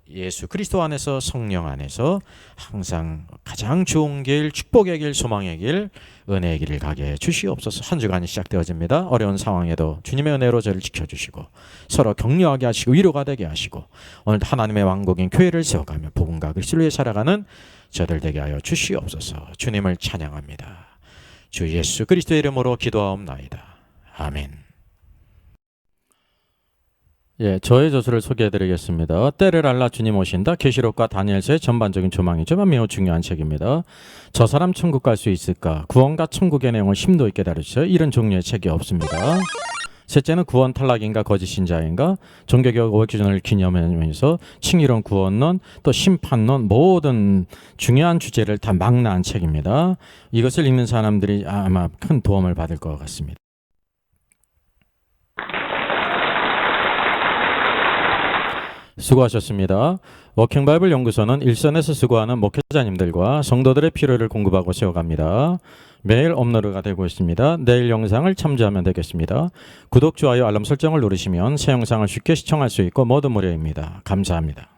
예수 그리스도 안에서 성령 안에서 항상 가장 좋은 길, 축복의 길, 소망의 길, 은혜의 길을 가게 주시옵소서. 한 주간이 시작되어집니다. 어려운 상황에도 주님의 은혜로 저를 지켜주시고 서로 격려하게 하시고 위로가 되게 하시고 오늘 하나님의 왕국인 교회를 세워가며 복음과 그리스도를 위해 살아가는 저들 되게 하여 주시옵소서. 주님을 찬양합니다. 주 예수 그리스도의 이름으로 기도하옵나이다. 아멘. 예, 저의 저서를 소개해드리겠습니다. 때를 알라 주님 오신다. 계시록과 다니엘서의 전반적인 조망이지만 매우 중요한 책입니다. 저 사람 천국 갈 수 있을까? 구원과 천국의 내용을 심도 있게 다루셔요. 이런 종류의 책이 없습니다. 셋째는 구원 탈락인가 거짓 신자인가 종교개혁 기준을 기념하면서 칭의론 구원론 또 심판론 모든 중요한 주제를 다 망라한 책입니다. 이것을 읽는 사람들이 아마 큰 도움을 받을 것 같습니다. 수고하셨습니다. 워킹바이블 연구소는 일선에서 수고하는 목회자님들과 성도들의 필요를 공급하고 세워갑니다. 매일 업로드가 되고 있습니다. 내일 영상을 참조하면 되겠습니다. 구독, 좋아요, 알람 설정을 누르시면 새 영상을 쉽게 시청할 수 있고 모두 무료입니다. 감사합니다.